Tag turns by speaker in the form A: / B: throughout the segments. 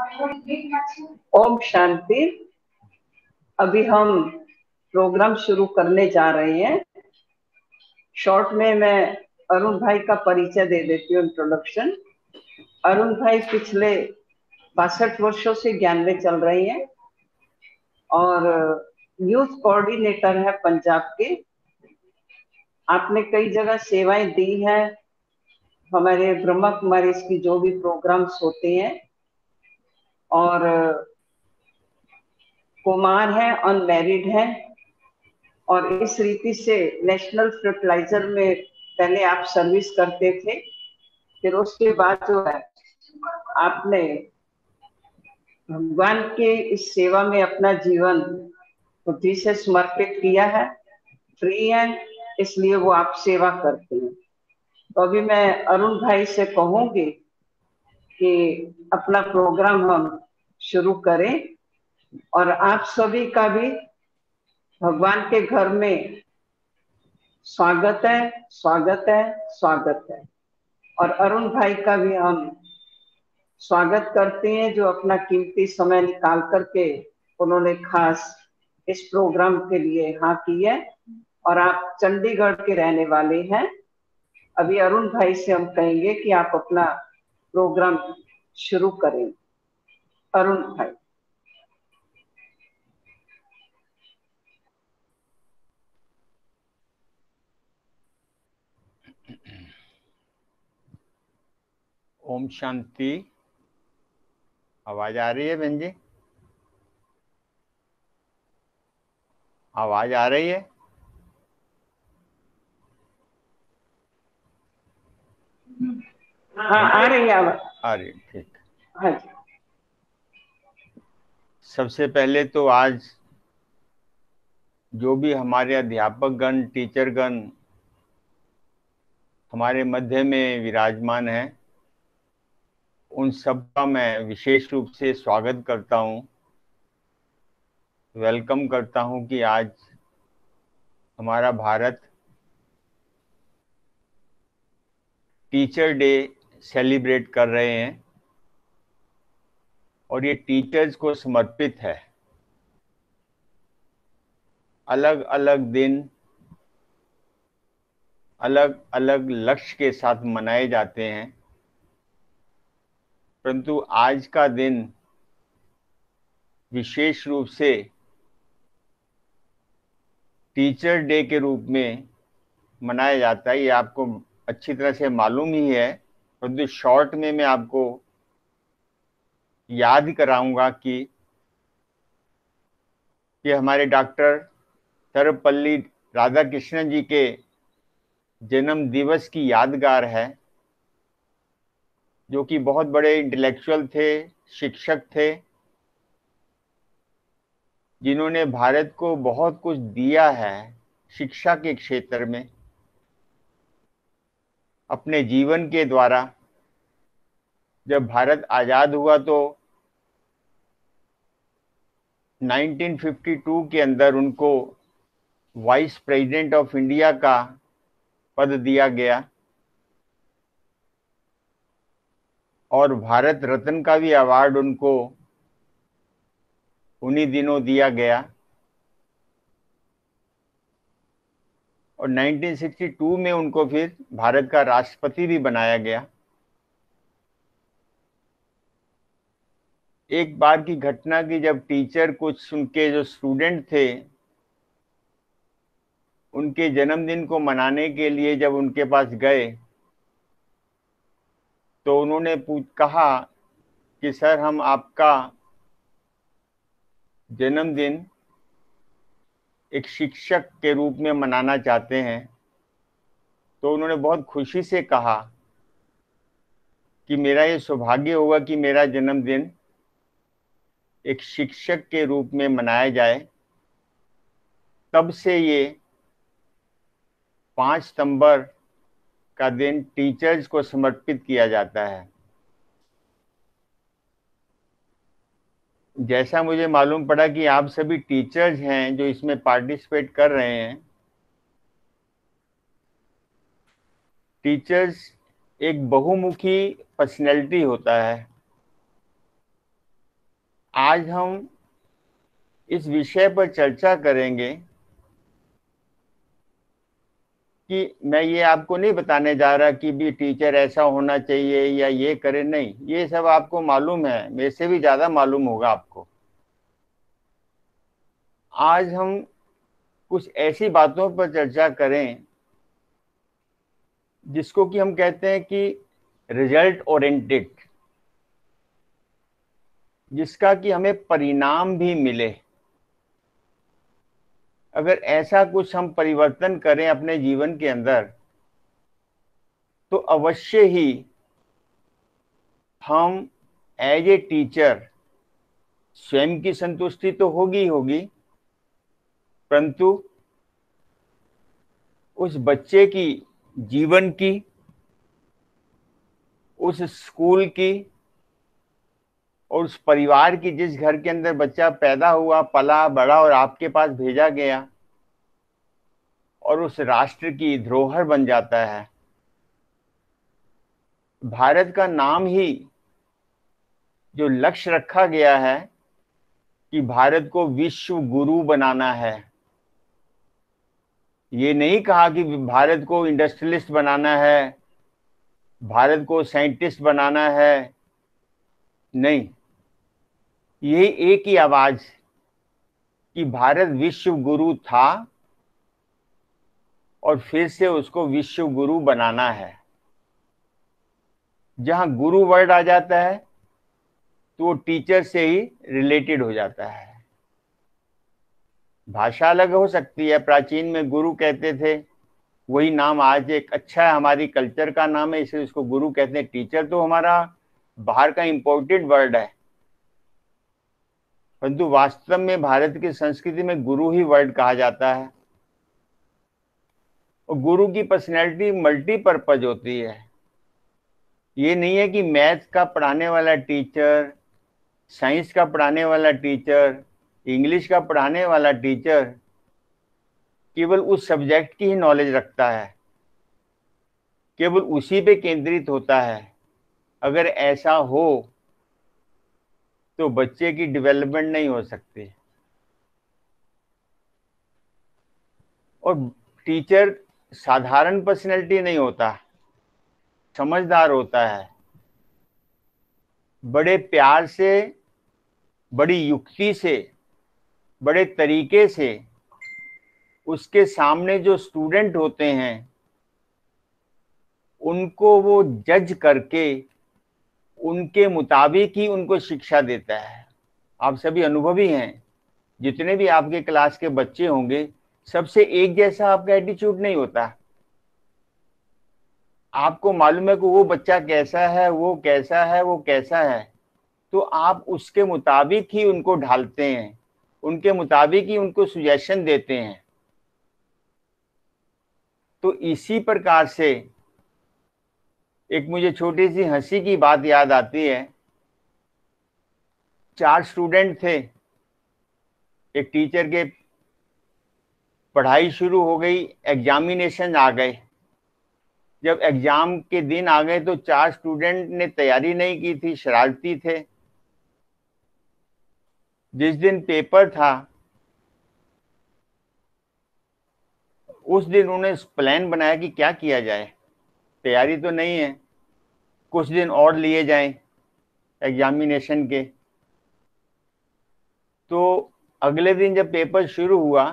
A: ओम शांति। अभी हम प्रोग्राम शुरू करने जा रहे हैं। शॉर्ट में मैं अरुण भाई का परिचय दे देती हूँ, इंट्रोडक्शन। अरुण भाई पिछले 62 वर्षों से ज्ञान में चल रही हैं और यूथ कोऑर्डिनेटर है पंजाब के। आपने कई जगह सेवाएं दी हैं। हमारे ब्रह्मा कुमारी की जो भी प्रोग्राम्स होते हैं, और कुमार हैं, अनमैरिड हैं, और इस रीति से नेशनल फर्टिलाइजर में पहले आप सर्विस करते थे। फिर उसके बाद जो है आपने भगवान के इस सेवा में अपना जीवन बुद्धि से समर्पित किया है। फ्री है, इसलिए वो आप सेवा करते हैं। तो अभी मैं अरुण भाई से कहूंगी कि अपना प्रोग्राम हम शुरू करें, और आप सभी का भी भगवान के घर में स्वागत है, स्वागत है, स्वागत है। और अरुण भाई का भी हम स्वागत करते हैं, जो अपना कीमती समय निकाल करके उन्होंने खास इस प्रोग्राम के लिए हाँ की है। और आप चंडीगढ़ के रहने वाले हैं। अभी अरुण भाई से हम कहेंगे कि आप अपना प्रोग्राम शुरू करें। अरुण भाई।
B: ओम शांति। आवाज आ रही है बहन जी? आवाज आ रही है?
A: हाँ, आ रही है आवाज।
B: आ रही, ठीक।
A: हाँ जी।
B: सबसे पहले तो आज जो भी हमारे अध्यापक गण, टीचर गण हमारे मध्य में विराजमान हैं, उन सबका मैं विशेष रूप से स्वागत करता हूं, वेलकम करता हूं कि आज हमारा भारत टीचर डे सेलिब्रेट कर रहे हैं और ये टीचर्स को समर्पित है। अलग अलग दिन अलग अलग लक्ष्य के साथ मनाए जाते हैं, परंतु आज का दिन विशेष रूप से टीचर डे के रूप में मनाया जाता है। ये आपको अच्छी तरह से मालूम ही है, परंतु शॉर्ट में मैं आपको याद कराऊंगा कि ये हमारे डॉक्टर सर्वपल्ली राधाकृष्णन जी के जन्म दिवस की यादगार है, जो कि बहुत बड़े इंटेलेक्चुअल थे, शिक्षक थे, जिन्होंने भारत को बहुत कुछ दिया है शिक्षा के क्षेत्र में अपने जीवन के द्वारा। जब भारत आज़ाद हुआ तो 1952 के अंदर उनको वाइस प्रेसिडेंट ऑफ इंडिया का पद दिया गया और भारत रत्न का भी अवार्ड उनको उन्हीं दिनों दिया गया। और 1962 में उनको फिर भारत का राष्ट्रपति भी बनाया गया। एक बार की घटना की, जब टीचर कुछ उनके जो स्टूडेंट थे उनके जन्मदिन को मनाने के लिए जब उनके पास गए तो उन्होंने कहा कि सर, हम आपका जन्मदिन एक शिक्षक के रूप में मनाना चाहते हैं। तो उन्होंने बहुत खुशी से कहा कि मेरा ये सौभाग्य होगा कि मेरा जन्मदिन एक शिक्षक के रूप में मनाया जाए। तब से ये 5 सितंबर का दिन टीचर्स को समर्पित किया जाता है। जैसा मुझे मालूम पड़ा कि आप सभी टीचर्स हैं जो इसमें पार्टिसिपेट कर रहे हैं। टीचर्स एक बहुमुखी पर्सनैलिटी होता है। आज हम इस विषय पर चर्चा करेंगे कि मैं ये आपको नहीं बताने जा रहा कि भी टीचर ऐसा होना चाहिए या ये करे, नहीं, ये सब आपको मालूम है, मेरे से भी ज्यादा मालूम होगा आपको। आज हम कुछ ऐसी बातों पर चर्चा करें जिसको कि हम कहते हैं कि रिजल्ट ओरिएंटेड, जिसका कि हमें परिणाम भी मिले। अगर ऐसा कुछ हम परिवर्तन करें अपने जीवन के अंदर तो अवश्य ही हम एज ए टीचर स्वयं की संतुष्टि तो होगी ही होगी, परंतु उस बच्चे की जीवन की, उस स्कूल की और उस परिवार की, जिस घर के अंदर बच्चा पैदा हुआ, पला बड़ा और आपके पास भेजा गया, और उस राष्ट्र की धरोहर बन जाता है। भारत का नाम ही जो लक्ष्य रखा गया है कि भारत को विश्व गुरु बनाना है, ये नहीं कहा कि भारत को इंडस्ट्रियलिस्ट बनाना है, भारत को साइंटिस्ट बनाना है, नहीं, ये एक ही आवाज कि भारत विश्व गुरु था और फिर से उसको विश्व गुरु बनाना है। जहां गुरु वर्ड आ जाता है तो वो टीचर से ही रिलेटेड हो जाता है। भाषा अलग हो सकती है, प्राचीन में गुरु कहते थे, वही नाम आज एक अच्छा है, हमारी कल्चर का नाम है, इसे उसको गुरु कहते हैं। टीचर तो हमारा बाहर का इंपोर्टेड वर्ड है, परंतु वास्तव में भारत की संस्कृति में गुरु ही वर्ड कहा जाता है। और गुरु की पर्सनैलिटी मल्टीपर्पज होती है। ये नहीं है कि मैथ का पढ़ाने वाला टीचर, साइंस का पढ़ाने वाला टीचर, इंग्लिश का पढ़ाने वाला टीचर केवल उस सब्जेक्ट की ही नॉलेज रखता है, केवल उसी पे केंद्रित होता है। अगर ऐसा हो तो बच्चे की डेवलपमेंट नहीं हो सकती। और टीचर साधारण पर्सनैलिटी नहीं होता, समझदार होता है। बड़े प्यार से, बड़ी युक्ति से, बड़े तरीके से उसके सामने जो स्टूडेंट होते हैं उनको वो जज करके उनके मुताबिक ही उनको शिक्षा देता है। आप सभी अनुभवी हैं, जितने भी आपके क्लास के बच्चे होंगे सबसे एक जैसा आपका एटीट्यूड नहीं होता। आपको मालूम है कि वो बच्चा कैसा है, वो कैसा है, वो कैसा है, तो आप उसके मुताबिक ही उनको ढालते हैं, उनके मुताबिक ही उनको सुजेशन देते हैं। तो इसी प्रकार से एक मुझे छोटी सी हंसी की बात याद आती है। 4 स्टूडेंट थे, एक टीचर के पढ़ाई शुरू हो गई, एग्जामिनेशन आ गए। जब एग्जाम के दिन आ गए तो 4 स्टूडेंट ने तैयारी नहीं की थी, शरारती थे। जिस दिन पेपर था उस दिन उन्होंने प्लान बनाया कि क्या किया जाए, तैयारी तो नहीं है, कुछ दिन और लिए जाएं एग्जामिनेशन के। तो अगले दिन जब पेपर शुरू हुआ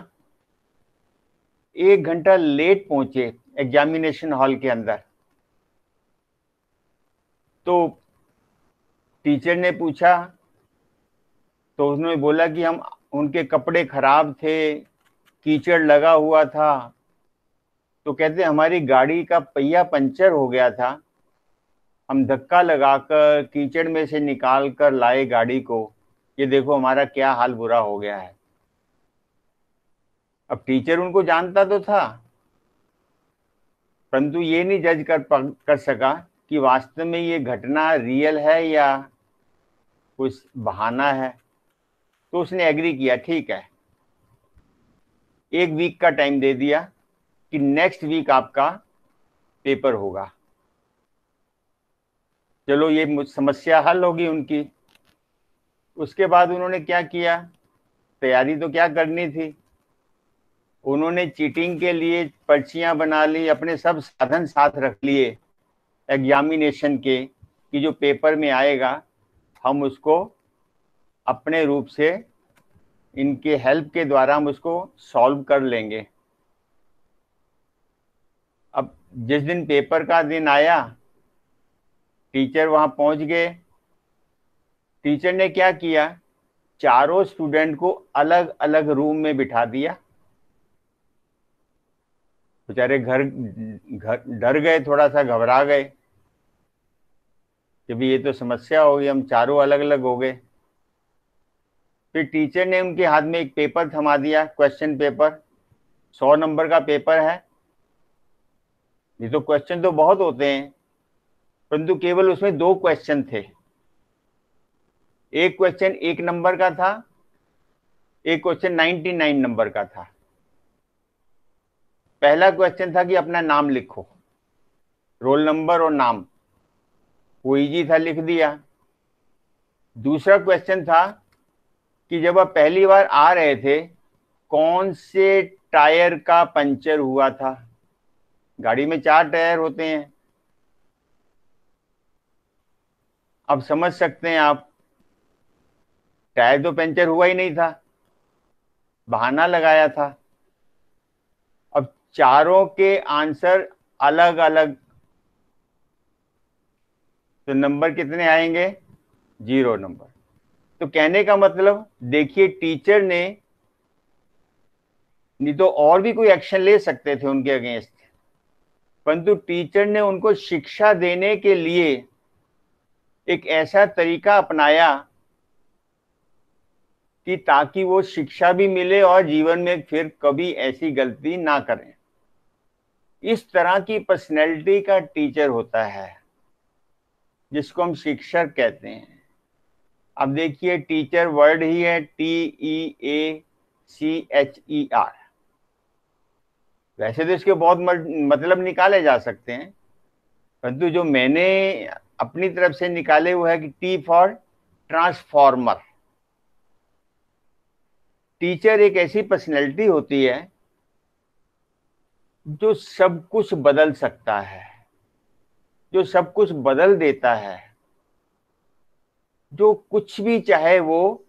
B: 1 घंटा लेट पहुंचे एग्जामिनेशन हॉल के अंदर। तो टीचर ने पूछा तो उन्होंने बोला कि हम, उनके कपड़े खराब थे, कीचड़ लगा हुआ था। तो कहते हमारी गाड़ी का पहिया पंचर हो गया था, हम धक्का लगाकर कीचड़ में से निकाल कर लाए गाड़ी को, ये देखो हमारा क्या हाल बुरा हो गया है। अब टीचर उनको जानता तो था, परंतु ये नहीं जज कर सका कि वास्तव में ये घटना रियल है या कुछ बहाना है। तो उसने एग्री किया, ठीक है, 1 वीक का टाइम दे दिया कि नेक्स्ट वीक आपका पेपर होगा। चलो ये समस्या हल होगी उनकी। उसके बाद उन्होंने क्या किया, तैयारी तो क्या करनी थी, उन्होंने चीटिंग के लिए पर्चियां बना ली, अपने सब साधन साथ रख लिए एग्जामिनेशन के, कि जो पेपर में आएगा हम उसको अपने रूप से इनके हेल्प के द्वारा हम उसको सॉल्व कर लेंगे। अब जिस दिन पेपर का दिन आया, टीचर वहां पहुंच गए। टीचर ने क्या किया, चारों स्टूडेंट को अलग अलग रूम में बिठा दिया। बेचारे घर घर डर गए, थोड़ा सा घबरा गए कि भाई ये तो समस्या होगी, हम चारों अलग अलग हो गए। फिर टीचर ने उनके हाथ में एक पेपर थमा दिया, क्वेश्चन पेपर, 100 नंबर का पेपर है। ये तो क्वेश्चन तो बहुत होते हैं, परंतु केवल उसमें 2 क्वेश्चन थे। एक क्वेश्चन 1 नंबर का था, एक क्वेश्चन 99 नंबर का था। पहला क्वेश्चन था कि अपना नाम लिखो, रोल नंबर और नाम, वो इजी था, लिख दिया। दूसरा क्वेश्चन था कि जब आप पहली बार आ रहे थे कौन से टायर का पंचर हुआ था। गाड़ी में 4 टायर होते हैं। अब समझ सकते हैं आप, टायर तो पंचर हुआ ही नहीं था, बहाना लगाया था। अब चारों के आंसर अलग अलग, तो नंबर कितने आएंगे, 0 नंबर। तो कहने का मतलब देखिए, टीचर ने नहीं तो और भी कोई एक्शन ले सकते थे उनके अगेंस्ट, परंतु टीचर ने उनको शिक्षा देने के लिए एक ऐसा तरीका अपनाया कि ताकि वो शिक्षा भी मिले और जीवन में फिर कभी ऐसी गलती ना करें। इस तरह की पर्सनैलिटी का टीचर होता है जिसको हम शिक्षक कहते हैं। अब देखिए, टीचर वर्ड ही है TEACHER। वैसे तो इसके बहुत मतलब निकाले जा सकते हैं, परंतु जो मैंने अपनी तरफ से निकाले हुए है कि T फॉर ट्रांसफॉर्मर। टीचर एक ऐसी पर्सनैलिटी होती है जो सब कुछ बदल सकता है, जो सब कुछ बदल देता है, जो कुछ भी चाहे वो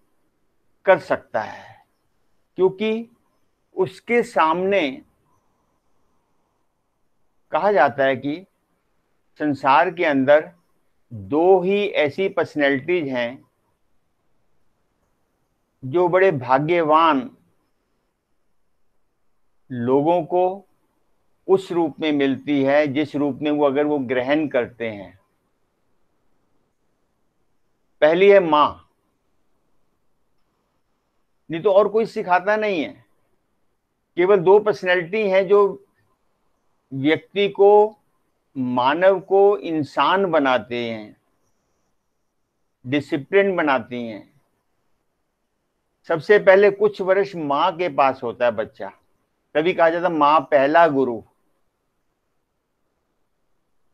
B: कर सकता है, क्योंकि उसके सामने कहा जाता है कि संसार के अंदर 2 ही ऐसी पर्सनैलिटीज हैं जो बड़े भाग्यवान लोगों को उस रूप में मिलती है जिस रूप में वो अगर वो ग्रहण करते हैं। पहली है मां, नहीं तो और कोई सिखाता नहीं है। केवल 2 पर्सनैलिटी हैं जो व्यक्ति को, मानव को इंसान बनाते हैं, डिसिप्लिन बनाती हैं। सबसे पहले कुछ वर्ष मां के पास होता है बच्चा, तभी कहा जाता है मां पहला गुरु।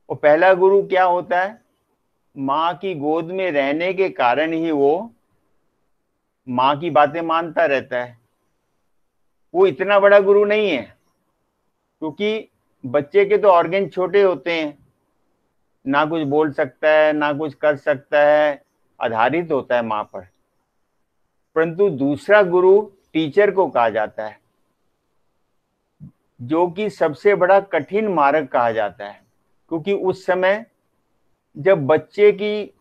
B: और पहला गुरु क्या होता है, मां की गोद में रहने के कारण ही वो मां की बातें मानता रहता है। वो इतना बड़ा गुरु नहीं है, क्योंकि बच्चे के तो ऑर्गन छोटे होते हैं, ना कुछ बोल सकता है ना कुछ कर सकता है, आधारित होता है मां पर। परंतु दूसरा गुरु टीचर को कहा जाता है, जो कि सबसे बड़ा कठिन मार्ग कहा जाता है, क्योंकि उस समय जब बच्चे की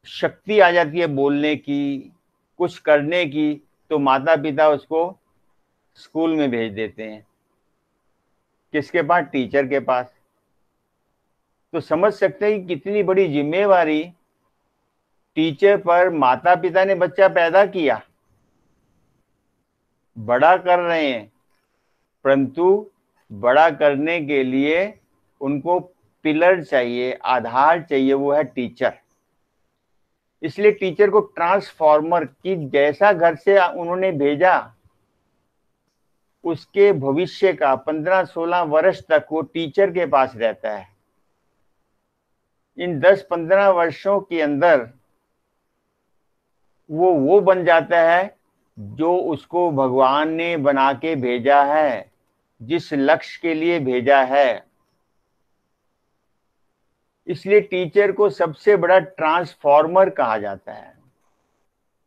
B: शक्ति आ जाती है बोलने की, कुछ करने की, तो माता पिता उसको स्कूल में भेज देते हैं। किसके पास, टीचर के पास। तो समझ सकते हैं कि कितनी बड़ी जिम्मेवारी टीचर पर। माता पिता ने बच्चा पैदा किया, बड़ा कर रहे हैं, परंतु बड़ा करने के लिए उनको पिलर चाहिए, आधार चाहिए, वो है टीचर। इसलिए टीचर को ट्रांसफॉर्मर की जैसा घर से उन्होंने भेजा, उसके भविष्य का 15-16 वर्ष तक वो टीचर के पास रहता है। इन 10-15 वर्षों के अंदर वो बन जाता है जो उसको भगवान ने बना के भेजा है, जिस लक्ष्य के लिए भेजा है। इसलिए टीचर को सबसे बड़ा ट्रांसफॉर्मर कहा जाता है।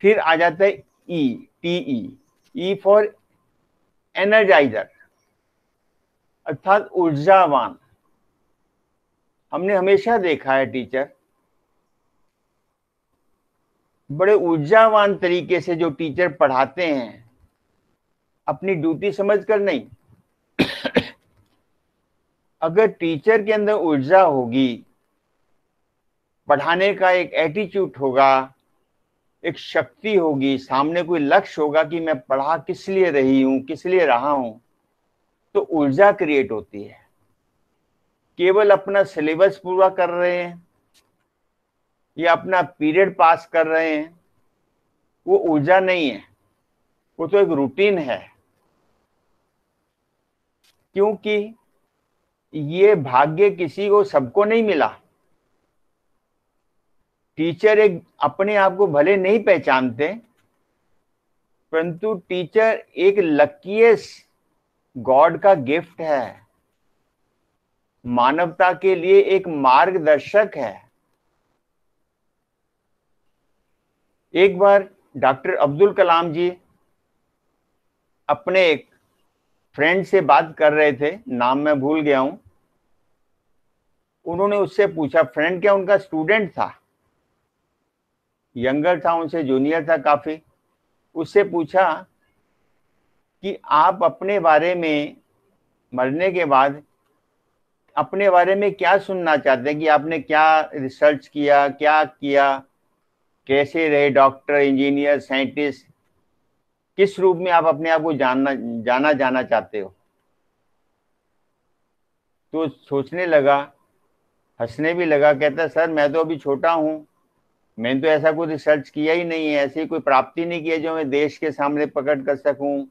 B: फिर आ जाता है टीई, ई फॉर एनर्जाइजर, अर्थात ऊर्जावान। हमने हमेशा देखा है टीचर बड़े ऊर्जावान तरीके से जो टीचर पढ़ाते हैं, अपनी ड्यूटी समझकर नहीं। अगर टीचर के अंदर ऊर्जा होगी, पढ़ाने का एक एटीट्यूड होगा, एक शक्ति होगी, सामने कोई लक्ष्य होगा कि मैं पढ़ा किस लिए रही हूं, किस लिए रहा हूं, तो ऊर्जा क्रिएट होती है। केवल अपना सिलेबस पूरा कर रहे हैं या अपना पीरियड पास कर रहे हैं, वो ऊर्जा नहीं है, वो तो एक रूटीन है। क्योंकि ये भाग्य किसी को, सबको नहीं मिला। टीचर एक अपने आप को भले नहीं पहचानते, परंतु टीचर एक लकीएस्ट गॉड का गिफ्ट है, मानवता के लिए एक मार्गदर्शक है। एक बार डॉक्टर अब्दुल कलाम जी अपने एक फ्रेंड से बात कर रहे थे, नाम मैं भूल गया हूं। उन्होंने उससे पूछा, फ्रेंड क्या उनका स्टूडेंट था, यंगर था, उनसे जूनियर था काफी। उससे पूछा कि आप अपने बारे में, मरने के बाद अपने बारे में क्या सुनना चाहते हैं, कि आपने क्या रिसर्च किया, क्या किया, कैसे रहे डॉक्टर, इंजीनियर, साइंटिस्ट, किस रूप में आप अपने आप को जाना चाहते हो। तो सोचने लगा, हंसने भी लगा, कहता सर मैं तो अभी छोटा हूं, मैंने तो ऐसा कोई रिसर्च किया ही नहीं है, ऐसी कोई प्राप्ति नहीं की है जो मैं देश के सामने प्रकट कर सकूं,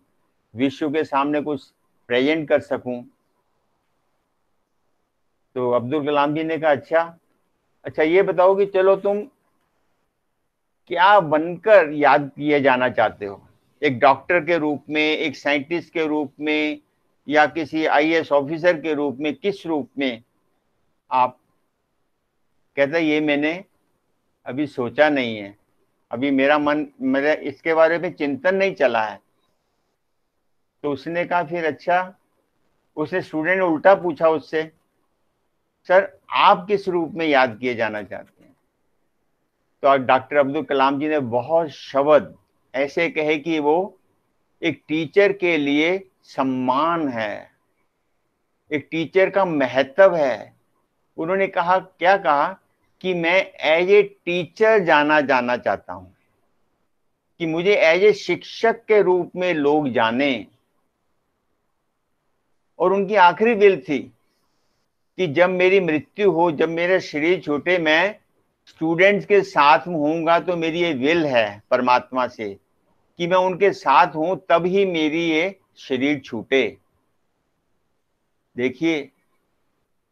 B: विश्व के सामने कुछ प्रेजेंट कर सकूं। तो अब्दुल कलाम जी ने कहा, अच्छा ये बताओ कि चलो तुम क्या बनकर याद किए जाना चाहते हो, एक डॉक्टर के रूप में, एक साइंटिस्ट के रूप में, या किसी आईएएस ऑफिसर के रूप में, किस रूप में आप। कहता ये मैंने अभी सोचा नहीं है, अभी मेरा इसके बारे में चिंतन नहीं चला है। तो उसने कहा फिर अच्छा, उसने स्टूडेंट ने उल्टा पूछा उससे, सर आप किस रूप में याद किए जाना चाहते हैं। तो डॉक्टर अब्दुल कलाम जी ने बहुत शब्द ऐसे कहे कि वो एक टीचर के लिए सम्मान है, एक टीचर का महत्व है। उन्होंने कहा, क्या कहा कि मैं एज ए टीचर जाना चाहता हूं, कि मुझे एज ए शिक्षक के रूप में लोग जाने। और उनकी आखिरी विल थी कि जब मेरी मृत्यु हो, जब मेरा शरीर छूटे, मैं स्टूडेंट्स के साथ होऊंगा। तो मेरी ये विल है परमात्मा से कि मैं उनके साथ हूं, तब ही मेरी ये शरीर छूटे। देखिए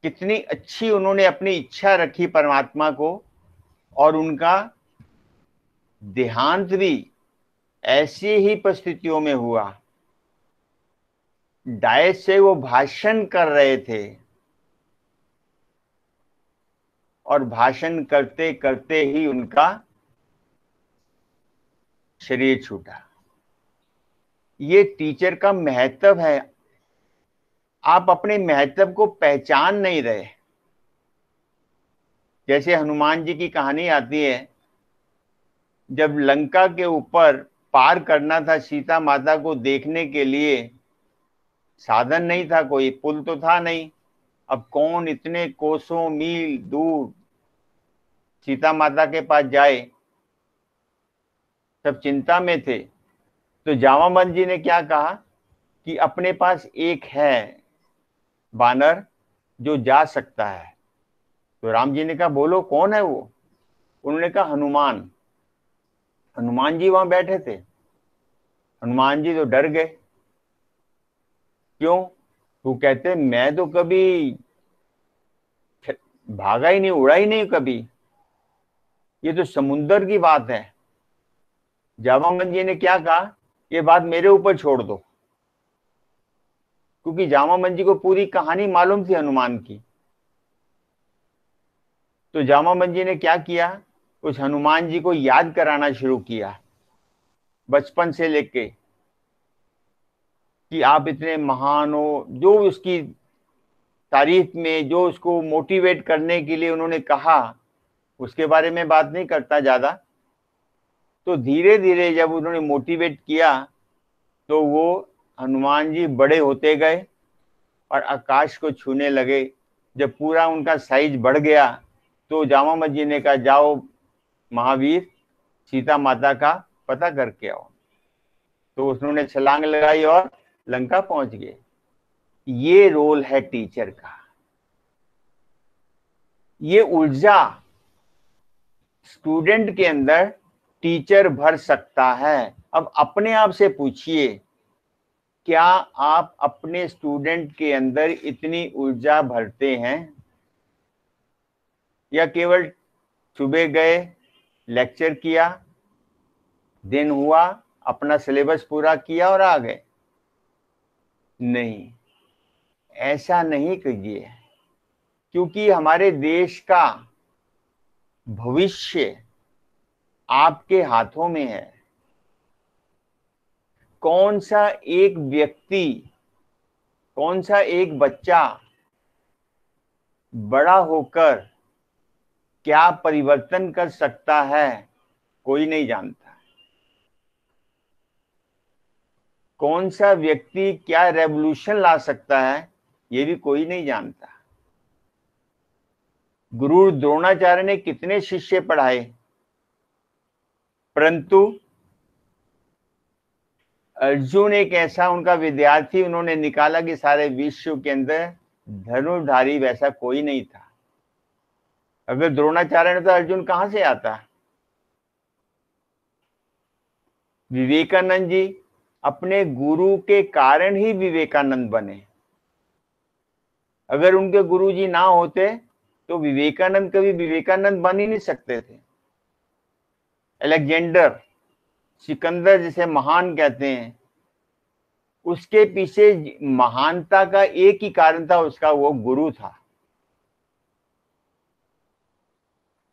B: कितनी अच्छी उन्होंने अपनी इच्छा रखी परमात्मा को, और उनका देहांत भी ऐसी ही परिस्थितियों में हुआ। डायस से वो भाषण कर रहे थे, और भाषण करते करते ही उनका शरीर छूटा। ये टीचर का महत्व है। आप अपने महत्व को पहचान नहीं रहे। जैसे हनुमान जी की कहानी आती है, जब लंका के ऊपर पार करना था सीता माता को देखने के लिए, साधन नहीं था, कोई पुल तो था नहीं। अब कौन इतने कोसों मील दूर सीता माता के पास जाए, सब चिंता में थे। तो जामावंत जी ने क्या कहा कि अपने पास एक है बानर जो जा सकता है। तो राम जी ने कहा बोलो कौन है वो। उन्होंने कहा हनुमान। हनुमान जी वहां बैठे थे। हनुमान जी तो डर गए। क्यों? वो कहते मैं तो कभी भागा ही नहीं, उड़ा ही नहीं कभी, ये तो समुंदर की बात है। जामामन जी ने क्या कहा, ये बात मेरे ऊपर छोड़ दो, क्योंकि जामामन जी को पूरी कहानी मालूम थी हनुमान की। तो जामामन जी ने क्या किया, उस हनुमान जी को याद कराना शुरू किया बचपन से लेके, कि आप इतने महान हो। जो उसकी तारीफ में, जो उसको मोटिवेट करने के लिए उन्होंने कहा, उसके बारे में बात नहीं करता ज्यादा। तो धीरे धीरे जब उन्होंने मोटिवेट किया, तो वो हनुमान जी बड़े होते गए और आकाश को छूने लगे। जब पूरा उनका साइज बढ़ गया, तो जामामन जी ने कहा, जाओ महावीर, सीता माता का पता करके आओ। तो उन्होंने छलांग लगाई और लंका पहुंच गए। ये रोल है टीचर का। ये ऊर्जा स्टूडेंट के अंदर टीचर भर सकता है। अब अपने आप से पूछिए, क्या आप अपने स्टूडेंट के अंदर इतनी ऊर्जा भरते हैं, या केवल सुबह गए, लेक्चर किया, दिन हुआ, अपना सिलेबस पूरा किया और आ गए? नहीं, ऐसा नहीं कीजिए, क्योंकि हमारे देश का भविष्य आपके हाथों में है। कौन सा एक व्यक्ति, कौन सा एक बच्चा बड़ा होकर क्या परिवर्तन कर सकता है, कोई नहीं जानता। कौन सा व्यक्ति क्या रेवोल्यूशन ला सकता है, ये भी कोई नहीं जानता। गुरु द्रोणाचार्य ने कितने शिष्य पढ़ाए, परंतु अर्जुन एक ऐसा उनका विद्यार्थी उन्होंने निकाला कि सारे विश्व के अंदर धनुर्धारी वैसा कोई नहीं था। अगर द्रोणाचार्य ने, तो अर्जुन कहां से आता? विवेकानंद जी अपने गुरु के कारण ही विवेकानंद बने। अगर उनके गुरु जी ना होते तो विवेकानंद कभी विवेकानंद बन ही नहीं सकते थे। अलेक्जेंडर, सिकंदर जिसे महान कहते हैं, उसके पीछे महानता का एक ही कारण था, उसका वो गुरु था।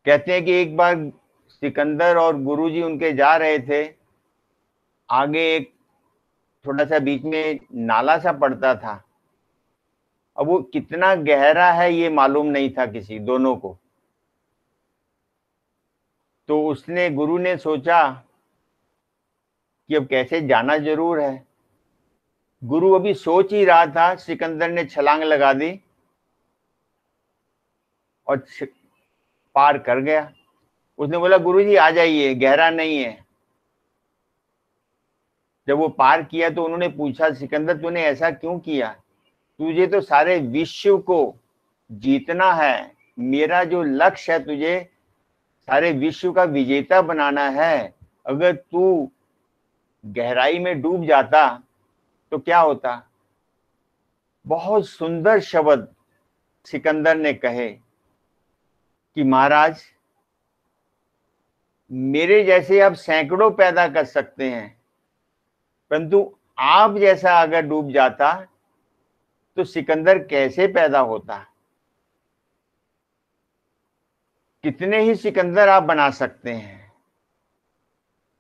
B: कहते हैं कि एक बार सिकंदर और गुरुजी उनके जा रहे थे, आगे एक थोड़ा सा बीच में नाला सा पड़ता था। अब वो कितना गहरा है ये मालूम नहीं था किसी दोनों को। तो उसने, गुरु ने सोचा कि अब कैसे जाना जरूर है। गुरु अभी सोच ही रहा था, सिकंदर ने छलांग लगा दी और पार कर गया। उसने बोला, गुरुजी आ जाइए, गहरा नहीं है। जब वो पार किया तो उन्होंने पूछा, सिकंदर तूने ऐसा क्यों किया? तुझे तो सारे विश्व को जीतना है, मेरा जो लक्ष्य है तुझे सारे विश्व का विजेता बनाना है। अगर तू गहराई में डूब जाता तो क्या होता? बहुत सुंदर शब्द सिकंदर ने कहे कि महाराज, मेरे जैसे आप सैकड़ों पैदा कर सकते हैं, परंतु आप जैसा अगर डूब जाता तो सिकंदर कैसे पैदा होता? कितने ही सिकंदर आप बना सकते हैं।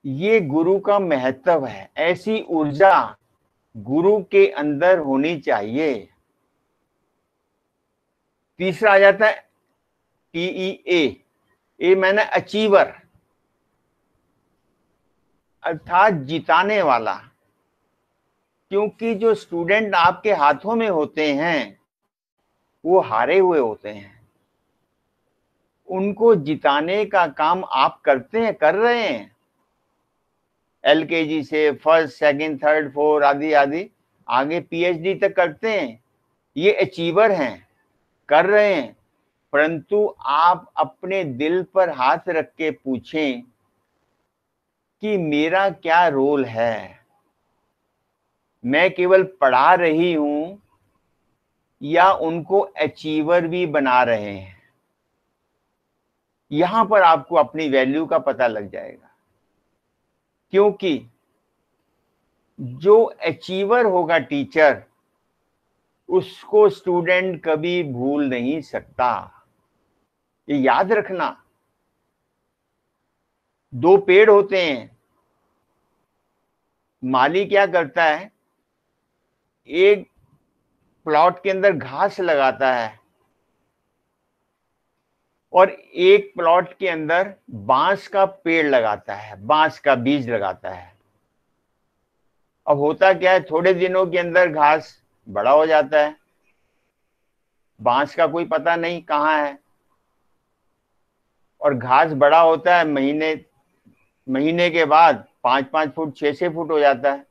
B: ये गुरु का महत्व है। ऐसी ऊर्जा गुरु के अंदर होनी चाहिए। तीसरा आ जाता है TEA, ए मैंने अचीवर, अर्थात जिताने वाला। क्योंकि जो स्टूडेंट आपके हाथों में होते हैं वो हारे हुए होते हैं। उनको जिताने का काम आप करते हैं, कर रहे हैं। LKG से फर्स्ट, सेकंड, थर्ड, फोर्थ आदि आदि आगे PhD तक करते हैं। ये अचीवर हैं, कर रहे हैं। परंतु आप अपने दिल पर हाथ रख के पूछें कि मेरा क्या रोल है। मैं केवल पढ़ा रही हूं या उनको अचीवर भी बना रहे हैं? यहां पर आपको अपनी वैल्यू का पता लग जाएगा क्योंकि जो अचीवर होगा टीचर, उसको स्टूडेंट कभी भूल नहीं सकता। ये याद रखना। दो पेड़ होते हैं, माली क्या करता है, एक प्लॉट के अंदर घास लगाता है और एक प्लॉट के अंदर बांस का पेड़ लगाता है, बांस का बीज लगाता है। अब होता क्या है, थोड़े दिनों के अंदर घास बड़ा हो जाता है, बांस का कोई पता नहीं कहाँ है, और घास बड़ा होता है, महीने महीने के बाद 5-5 फुट 6-6 फुट हो जाता है,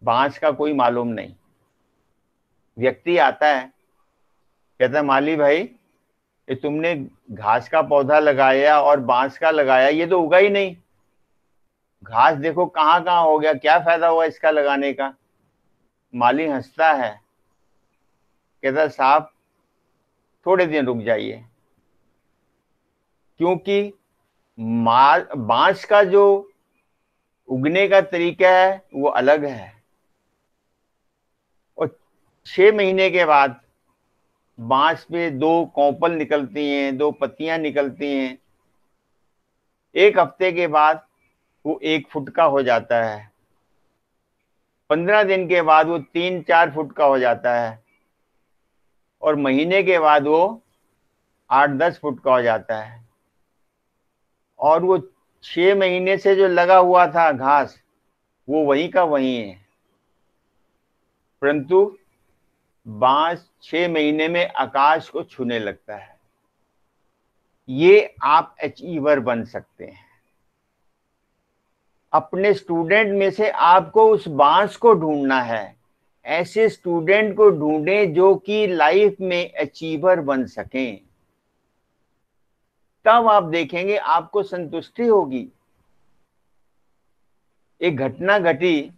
B: बांस का कोई मालूम नहीं। व्यक्ति आता है, कहता है माली भाई, ये तुमने घास का पौधा लगाया और बांस का लगाया, ये तो उगा ही नहीं। घास देखो कहाँ कहाँ हो गया, क्या फायदा हुआ इसका लगाने का। माली हंसता है, कहता साहब थोड़े दिन रुक जाइए, क्योंकि बांस का जो उगने का तरीका है वो अलग है, और 6 महीने के बाद बांस पे 2 कौपल निकलती हैं, 2 पत्तियां निकलती हैं। 1 हफ्ते के बाद वो 1 फुट का हो जाता है, 15 दिन के बाद वो 3-4 फुट का हो जाता है, और महीने के बाद वो 8-10 फुट का हो जाता है। और वो 6 महीने से जो लगा हुआ था घास, वो वहीं का वहीं है, परंतु बांस 6 महीने में आकाश को छूने लगता है। ये आप अचीवर बन सकते हैं। अपने स्टूडेंट में से आपको उस बांस को ढूंढना है। ऐसे स्टूडेंट को ढूंढें जो कि लाइफ में अचीवर बन सकें, तब आप देखेंगे आपको संतुष्टि होगी। एक घटना घटी,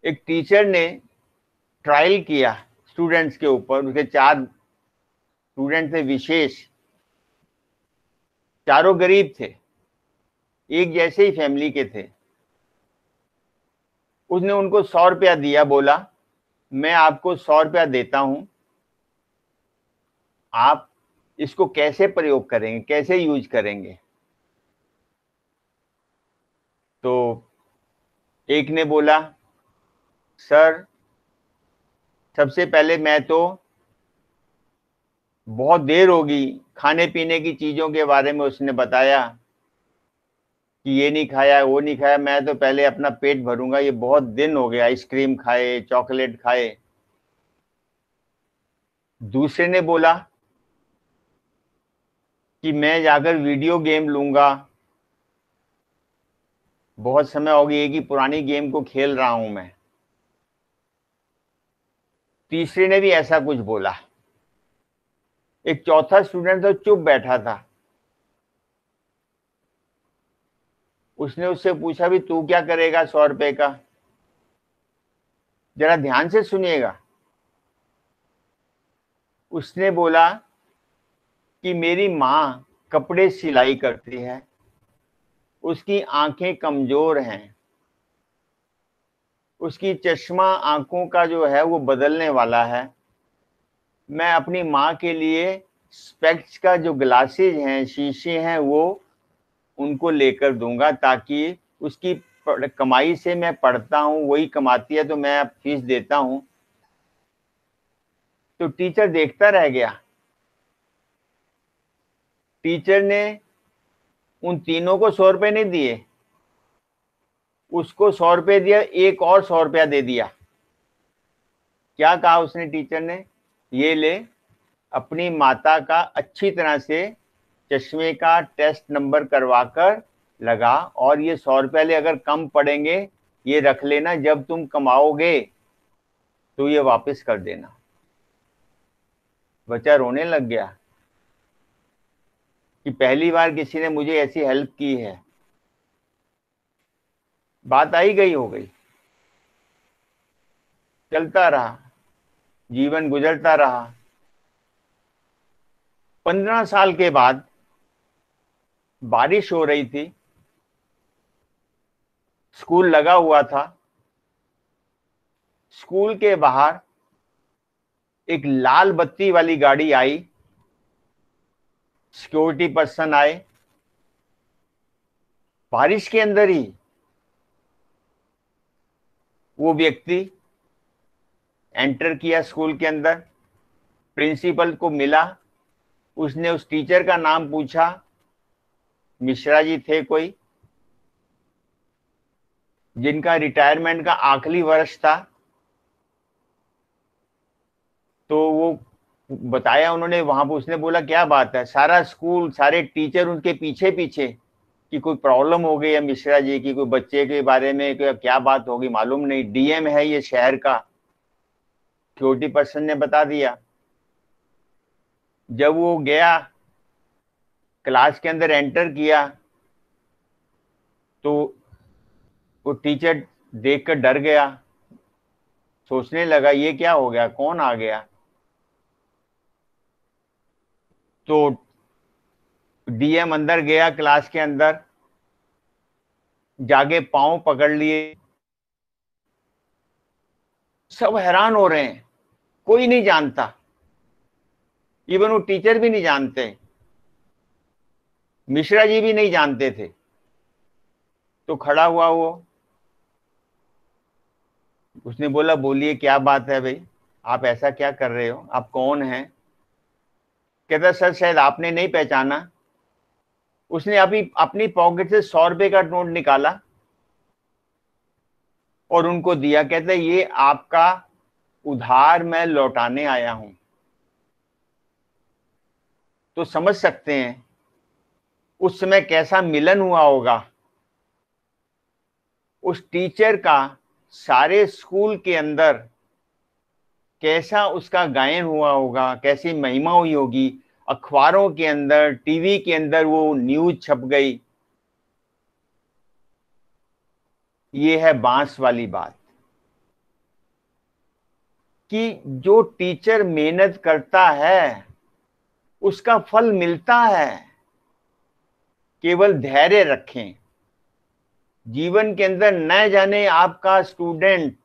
B: एक टीचर ने ट्रायल किया स्टूडेंट्स के ऊपर। उसके 4 स्टूडेंट थे विशेष, चारों गरीब थे, एक जैसे ही फैमिली के थे। उसने उनको 100 रुपया दिया, बोला मैं आपको 100 रुपया देता हूं, आप इसको कैसे प्रयोग करेंगे, कैसे यूज करेंगे। तो एक ने बोला सर, सबसे पहले मैं तो बहुत देर होगी, खाने पीने की चीजों के बारे में उसने बताया कि ये नहीं खाया वो नहीं खाया, मैं तो पहले अपना पेट भरूंगा, ये बहुत दिन हो गया, आइसक्रीम खाए चॉकलेट खाए। दूसरे ने बोला कि मैं जाकर वीडियो गेम लूंगा, बहुत समय हो गया, एक ही पुरानी गेम को खेल रहा हूं मैं। तीसरे ने भी ऐसा कुछ बोला। एक चौथा स्टूडेंट तो चुप बैठा था। उसने उससे पूछा भी तू क्या करेगा 100 रुपए का, जरा ध्यान से सुनिएगा। उसने बोला कि मेरी माँ कपड़े सिलाई करती है, उसकी आंखें कमजोर हैं, उसकी चश्मा आंखों का जो है वो बदलने वाला है। मैं अपनी माँ के लिए स्पेक्स का जो ग्लासेज हैं, शीशे हैं, वो उनको लेकर दूंगा, ताकि उसकी कमाई से मैं पढ़ता हूँ, वही कमाती है तो मैं फीस देता हूँ। तो टीचर देखता रह गया। टीचर ने उन तीनों को 100 रुपए नहीं दिए, उसको 100 रुपए दिया, एक और 100 रुपया दे दिया। क्या कहा उसने टीचर ने, ये ले, अपनी माता का अच्छी तरह से चश्मे का टेस्ट नंबर करवाकर लगा, और ये 100 रुपया ले, अगर कम पड़ेंगे ये रख लेना, जब तुम कमाओगे तो ये वापस कर देना। बच्चा रोने लग गया कि पहली बार किसी ने मुझे ऐसी हेल्प की है। बात आई गई हो गई, चलता रहा, जीवन गुजरता रहा। 15 साल के बाद बारिश हो रही थी, स्कूल लगा हुआ था। स्कूल के बाहर एक लाल बत्ती वाली गाड़ी आई, सिक्योरिटी पर्सन आए, बारिश के अंदर ही वो व्यक्ति एंटर किया स्कूल के अंदर, प्रिंसिपल को मिला, उसने उस टीचर का नाम पूछा, मिश्रा जी थे कोई, जिनका रिटायरमेंट का आखिरी वर्ष था। तो वो बताया उन्होंने, वहां पर उसने बोला क्या बात है, सारा स्कूल सारे टीचर उनके पीछे पीछे कि कोई प्रॉब्लम हो गई है मिश्रा जी की, कोई बच्चे के बारे में क्या बात होगी मालूम नहीं, डीएम है ये शहर का, सिक्योरिटी पर्सन ने बता दिया। जब वो गया, क्लास के अंदर एंटर किया, तो वो टीचर देखकर डर गया, सोचने लगा ये क्या हो गया, कौन आ गया। तो डीएम अंदर गया, क्लास के अंदर जाके पांव पकड़ लिए। सब हैरान हो रहे हैं, कोई नहीं जानता, इवन वो टीचर भी नहीं जानते, मिश्रा जी भी नहीं जानते थे। तो खड़ा हुआ वो, उसने बोला बोलिए क्या बात है भाई, आप ऐसा क्या कर रहे हो, आप कौन हैं। कहता सर शायद आपने नहीं पहचाना। उसने अभी अपनी पॉकेट से 100 रुपए का नोट निकाला और उनको दिया, कहते ये आपका उधार मैं लौटाने आया हूं। तो समझ सकते हैं उस समय कैसा मिलन हुआ होगा उस टीचर का, सारे स्कूल के अंदर कैसा उसका गायन हुआ होगा, कैसी महिमा हुई होगी, अखबारों के अंदर, टीवी के अंदर वो न्यूज छप गई। ये है बांस वाली बात कि जो टीचर मेहनत करता है उसका फल मिलता है। केवल धैर्य रखें, जीवन के अंदर न जाने आपका स्टूडेंट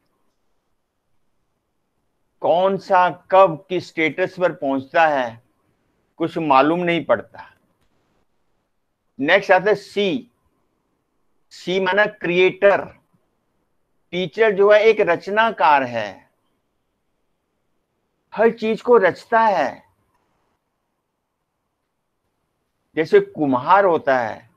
B: कौन सा कब किस स्टेटस पर पहुंचता है, कुछ मालूम नहीं पड़ता। नेक्स्ट आता है सी। सी माना क्रिएटर। टीचर जो है एक रचनाकार है, हर चीज को रचता है। जैसे कुम्हार होता है,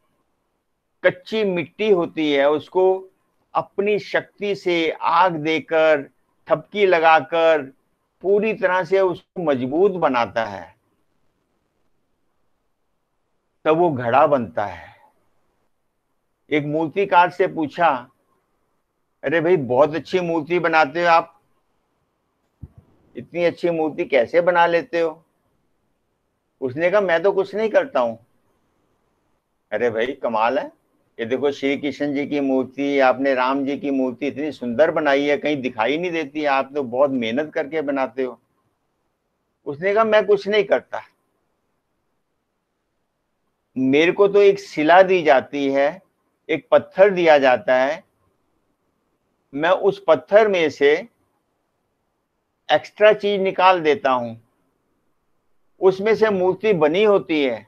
B: कच्ची मिट्टी होती है, उसको अपनी शक्ति से आग देकर, थपकी लगाकर पूरी तरह से उसको मजबूत बनाता है, तब वो घड़ा बनता है। एक मूर्तिकार से पूछा, अरे भाई बहुत अच्छी मूर्ति बनाते हो आप, इतनी अच्छी मूर्ति कैसे बना लेते हो। उसने कहा मैं तो कुछ नहीं करता हूं। अरे भाई कमाल है, ये देखो श्री कृष्ण जी की मूर्ति, आपने राम जी की मूर्ति इतनी सुंदर बनाई है, कहीं दिखाई नहीं देती, आप तो बहुत मेहनत करके बनाते हो। उसने कहा मैं कुछ नहीं करता, मेरे को तो एक शिला दी जाती है, एक पत्थर दिया जाता है, मैं उस पत्थर में से एक्स्ट्रा चीज निकाल देता हूं, उसमें से मूर्ति बनी होती है,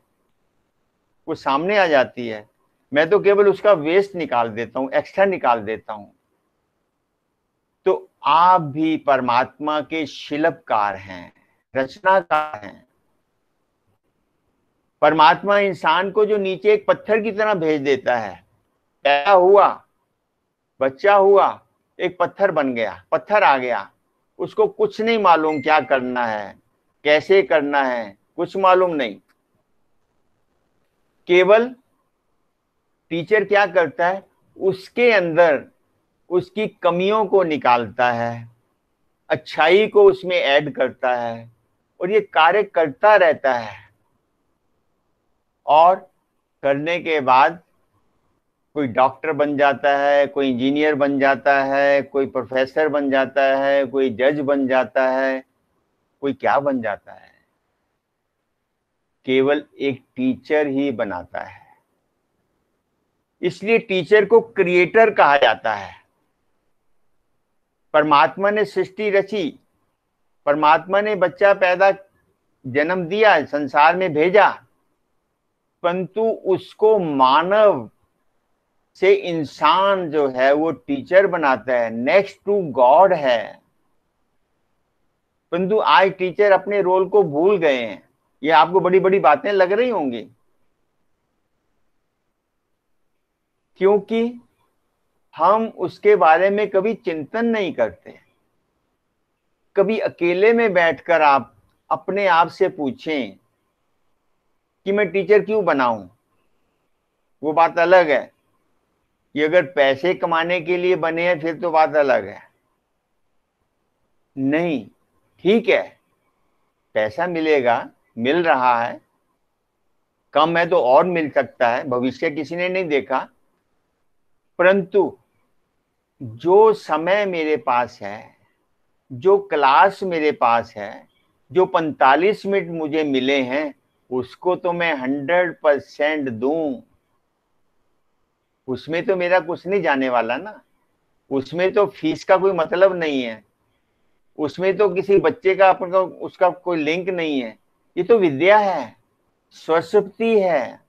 B: वो सामने आ जाती है, मैं तो केवल उसका वेस्ट निकाल देता हूं, एक्स्ट्रा निकाल देता हूं। तो आप भी परमात्मा के शिल्पकार हैं, रचनाकार हैं। परमात्मा इंसान को जो नीचे एक पत्थर की तरह भेज देता है, पैदा हुआ, बच्चा हुआ, एक पत्थर बन गया, पत्थर आ गया, उसको कुछ नहीं मालूम क्या करना है, कैसे करना है, कुछ मालूम नहीं। केवल टीचर क्या करता है, उसके अंदर उसकी कमियों को निकालता है, अच्छाई को उसमें ऐड करता है, और ये कार्य करता रहता है। और करने के बाद कोई डॉक्टर बन जाता है, कोई इंजीनियर बन जाता है, कोई प्रोफेसर बन जाता है, कोई जज बन जाता है, कोई क्या बन जाता है, केवल एक टीचर ही बनाता है। इसलिए टीचर को क्रिएटर कहा जाता है। परमात्मा ने सृष्टि रची, परमात्मा ने बच्चा पैदा जन्म दिया, संसार में भेजा, परंतु उसको मानव से इंसान जो है वो टीचर बनाता है, नेक्स्ट टू गॉड है। परंतु आज टीचर अपने रोल को भूल गए हैं। ये आपको बड़ी बड़ी बातें लग रही होंगी, क्योंकि हम उसके बारे में कभी चिंतन नहीं करते। कभी अकेले में बैठकर आप अपने आप से पूछें कि मैं टीचर क्यों बनाऊं। वो बात अलग है कि अगर पैसे कमाने के लिए बने हैं फिर तो बात अलग है। नहीं, ठीक है, पैसा मिलेगा, मिल रहा है, कम है तो और मिल सकता है, भविष्य किसी ने नहीं देखा, परंतु जो समय मेरे पास है, जो क्लास मेरे पास है, जो 45 मिनट मुझे मिले हैं, उसको तो मैं 100% दूं। उसमें तो मेरा कुछ नहीं जाने वाला ना, उसमें तो फीस का कोई मतलब नहीं है, उसमें तो किसी बच्चे का अपना उसका कोई लिंक नहीं है। ये तो विद्या है, सरस्वती है,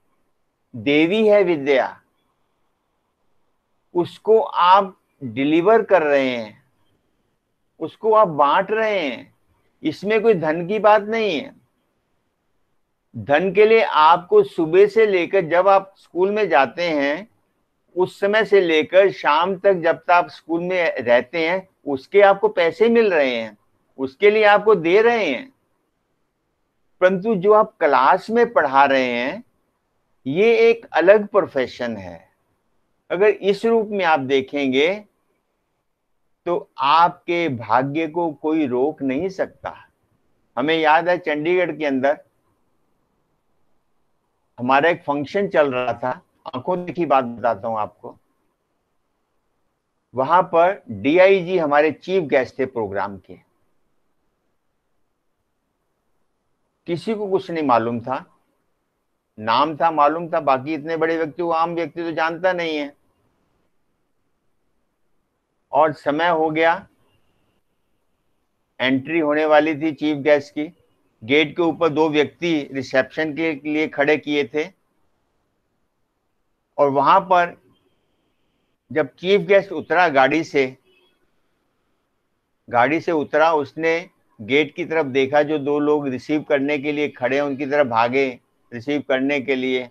B: देवी है विद्या, उसको आप डिलीवर कर रहे हैं, उसको आप बांट रहे हैं। इसमें कोई धन की बात नहीं है। धन के लिए आपको सुबह से लेकर जब आप स्कूल में जाते हैं उस समय से लेकर शाम तक जब तक आप स्कूल में रहते हैं उसके आपको पैसे मिल रहे हैं, उसके लिए आपको दे रहे हैं। परंतु जो आप क्लास में पढ़ा रहे हैं ये एक अलग प्रोफेशन है। अगर इस रूप में आप देखेंगे तो आपके भाग्य को कोई रोक नहीं सकता। हमें याद है चंडीगढ़ के अंदर हमारा एक फंक्शन चल रहा था, आंखों देखी बात बताता हूं आपको। वहां पर डीआईजी हमारे चीफ गेस्ट थे प्रोग्राम के। किसी को कुछ नहीं मालूम था, नाम था मालूम था, बाकी इतने बड़े व्यक्ति को आम व्यक्ति तो जानता नहीं है। और समय हो गया, एंट्री होने वाली थी चीफ गेस्ट की। गेट के ऊपर दो व्यक्ति रिसेप्शन के लिए खड़े किए थे, और वहां पर जब चीफ गेस्ट उतरा गाड़ी से उतरा, उसने गेट की तरफ देखा, जो दो लोग रिसीव करने के लिए खड़े हैं उनकी तरफ भागे रिसीव करने के लिए।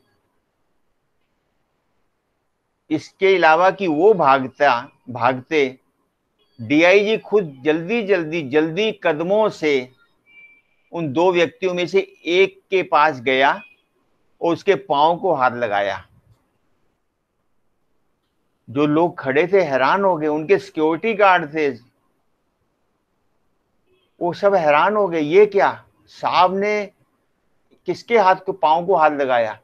B: इसके अलावा कि वो भागते डीआईजी खुद जल्दी कदमों से उन दो व्यक्तियों में से एक के पास गया और उसके पांव को हाथ लगाया। जो लोग खड़े थे हैरान हो गए, उनके सिक्योरिटी गार्ड थे, वो सब हैरान हो गए, ये क्या, साहब ने किसके पांव को हाथ लगाया।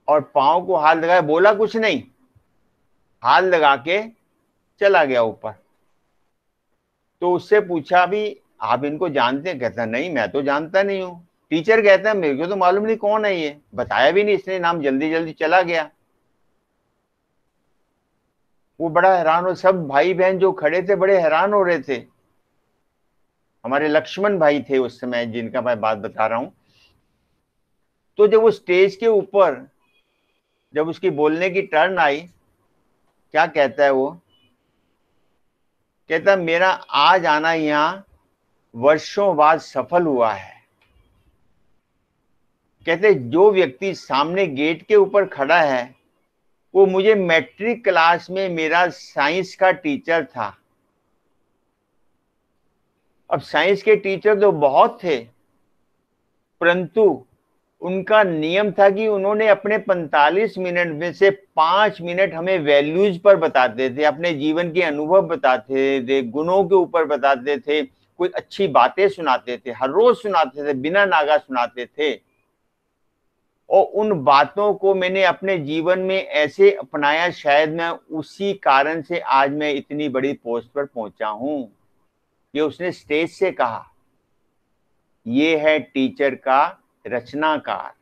B: और पांव को हाथ लगाया, बोला कुछ नहीं, हाथ लगा के चला गया ऊपर। तो उससे पूछा भी आप इनको जानते हैं? कहता नहीं मैं तो जानता नहीं हूँ। टीचर कहता है मेरे को तो मालूम नहीं कौन है ये, बताया भी नहीं इसने नाम, जल्दी चला गया। वो बड़ा हैरान हो, सब भाई बहन जो खड़े थे बड़े हैरान हो रहे थे। हमारे लक्ष्मण भाई थे उस समय जिनका मैं बात बता रहा हूं। तो जब वो स्टेज के ऊपर जब उसकी बोलने की टर्न आई, क्या कहता है वो, कहता मेरा आज आना यहाँ वर्षों बाद सफल हुआ है। कहते जो व्यक्ति सामने गेट के ऊपर खड़ा है वो मुझे मैट्रिक क्लास में मेरा साइंस का टीचर था। अब साइंस के टीचर तो बहुत थे, परंतु उनका नियम था कि उन्होंने अपने 45 मिनट में से 5 मिनट हमें वैल्यूज पर बताते थे, अपने जीवन के अनुभव बताते थे, गुणों के ऊपर बताते थे, कोई अच्छी बातें सुनाते थे, हर रोज सुनाते थे, बिना नागा सुनाते थे। और उन बातों को मैंने अपने जीवन में ऐसे अपनाया, शायद मैं उसी कारण से आज मैं इतनी बड़ी पोस्ट पर पहुंचा हूं। ये उसने स्टेज से कहा। ये है टीचर का रचनाकार।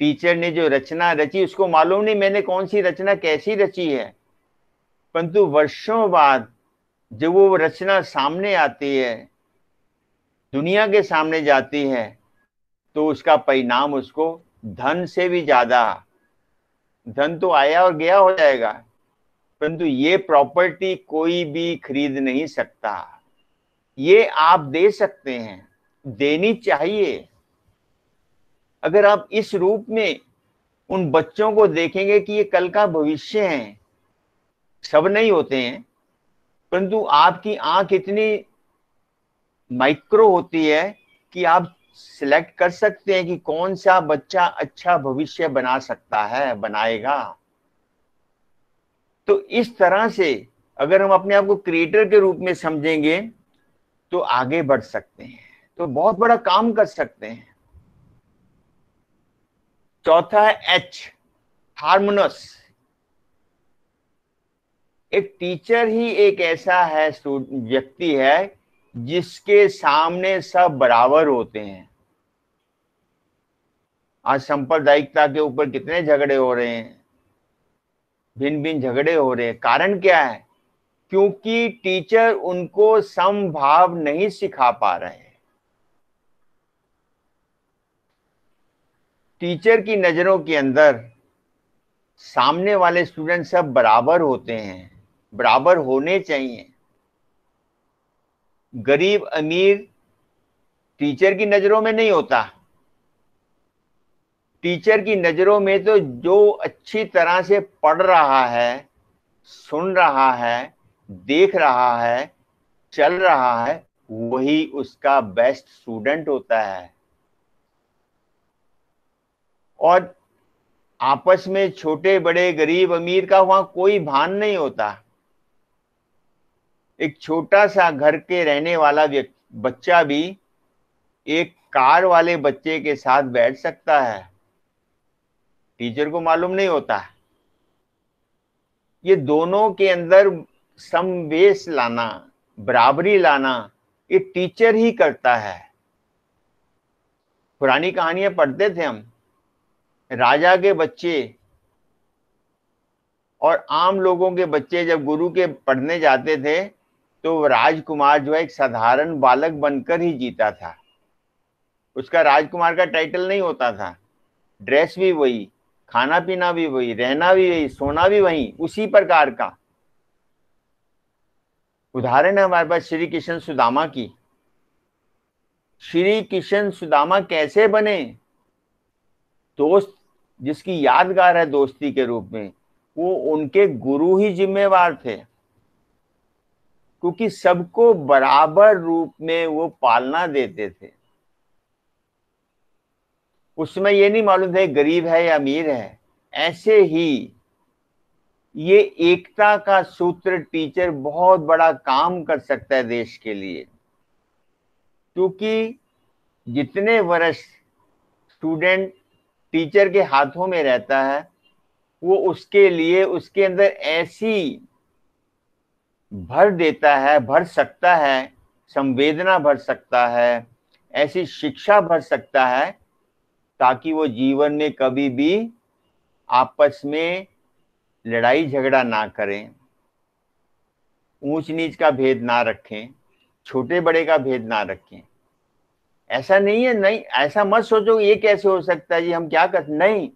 B: टीचर ने जो रचना रची, उसको मालूम नहीं मैंने कौन सी रचना कैसी रची है, परंतु वर्षों बाद जब वो रचना सामने आती है, दुनिया के सामने जाती है, तो उसका परिणाम उसको धन से भी ज्यादा, धन तो आया और गया हो जाएगा, परंतु ये प्रॉपर्टी कोई भी खरीद नहीं सकता। ये आप दे सकते हैं, देनी चाहिए। अगर आप इस रूप में उन बच्चों को देखेंगे कि ये कल का भविष्य है, सब नहीं होते हैं, परंतु आपकी आंख इतनी माइक्रो होती है कि आप सिलेक्ट कर सकते हैं कि कौन सा बच्चा अच्छा भविष्य बना सकता है, बनाएगा। तो इस तरह से अगर हम अपने आप को क्रिएटर के रूप में समझेंगे तो आगे बढ़ सकते हैं, तो बहुत बड़ा काम कर सकते हैं। चौथा है एच, हार्मोनस। एक टीचर ही एक ऐसा है व्यक्ति है जिसके सामने सब बराबर होते हैं। आज सांप्रदायिकता के ऊपर कितने झगड़े हो रहे हैं, भिन्न भिन्न झगड़े हो रहे हैं। कारण क्या है? क्योंकि टीचर उनको समभाव नहीं सिखा पा रहे हैं। टीचर की नजरों के अंदर सामने वाले स्टूडेंट सब बराबर होते हैं, बराबर होने चाहिए। गरीब अमीर टीचर की नजरों में नहीं होता। टीचर की नजरों में तो जो अच्छी तरह से पढ़ रहा है, सुन रहा है, देख रहा है, चल रहा है, वही उसका बेस्ट स्टूडेंट होता है। और आपस में छोटे बड़े, गरीब अमीर का वहां कोई भान नहीं होता। एक छोटा सा घर के रहने वाला बच्चा भी एक कार वाले बच्चे के साथ बैठ सकता है, टीचर को मालूम नहीं होता। ये दोनों के अंदर समवेश लाना, बराबरी लाना, ये टीचर ही करता है। पुरानी कहानियां पढ़ते थे हम, राजा के बच्चे और आम लोगों के बच्चे जब गुरु के पढ़ने जाते थे तो राजकुमार जो है एक साधारण बालक बनकर ही जीता था। उसका राजकुमार का टाइटल नहीं होता था, ड्रेस भी वही, खाना पीना भी वही, रहना भी वही, सोना भी वही, उसी प्रकार का। उदाहरण है हमारे पास श्री कृष्ण सुदामा की। श्री कृष्ण सुदामा कैसे बने? दोस्त जिसकी यादगार है दोस्ती के रूप में, वो उनके गुरु ही जिम्मेवार थे, क्योंकि सबको बराबर रूप में वो पालना देते थे। उसमें ये नहीं मालूम था गरीब है या अमीर है। ऐसे ही ये एकता का सूत्र टीचर बहुत बड़ा काम कर सकता है देश के लिए, क्योंकि जितने वर्ष स्टूडेंट टीचर के हाथों में रहता है, वो उसके लिए उसके अंदर ऐसी भर देता है, भर सकता है, संवेदना भर सकता है, ऐसी शिक्षा भर सकता है, ताकि वो जीवन में कभी भी आपस में लड़ाई झगड़ा ना करें, ऊंच नीच का भेद ना रखें, छोटे बड़े का भेद ना रखें। ऐसा नहीं है, नहीं ऐसा मत सोचो ये कैसे हो सकता है जी, हम क्या कर, नहीं।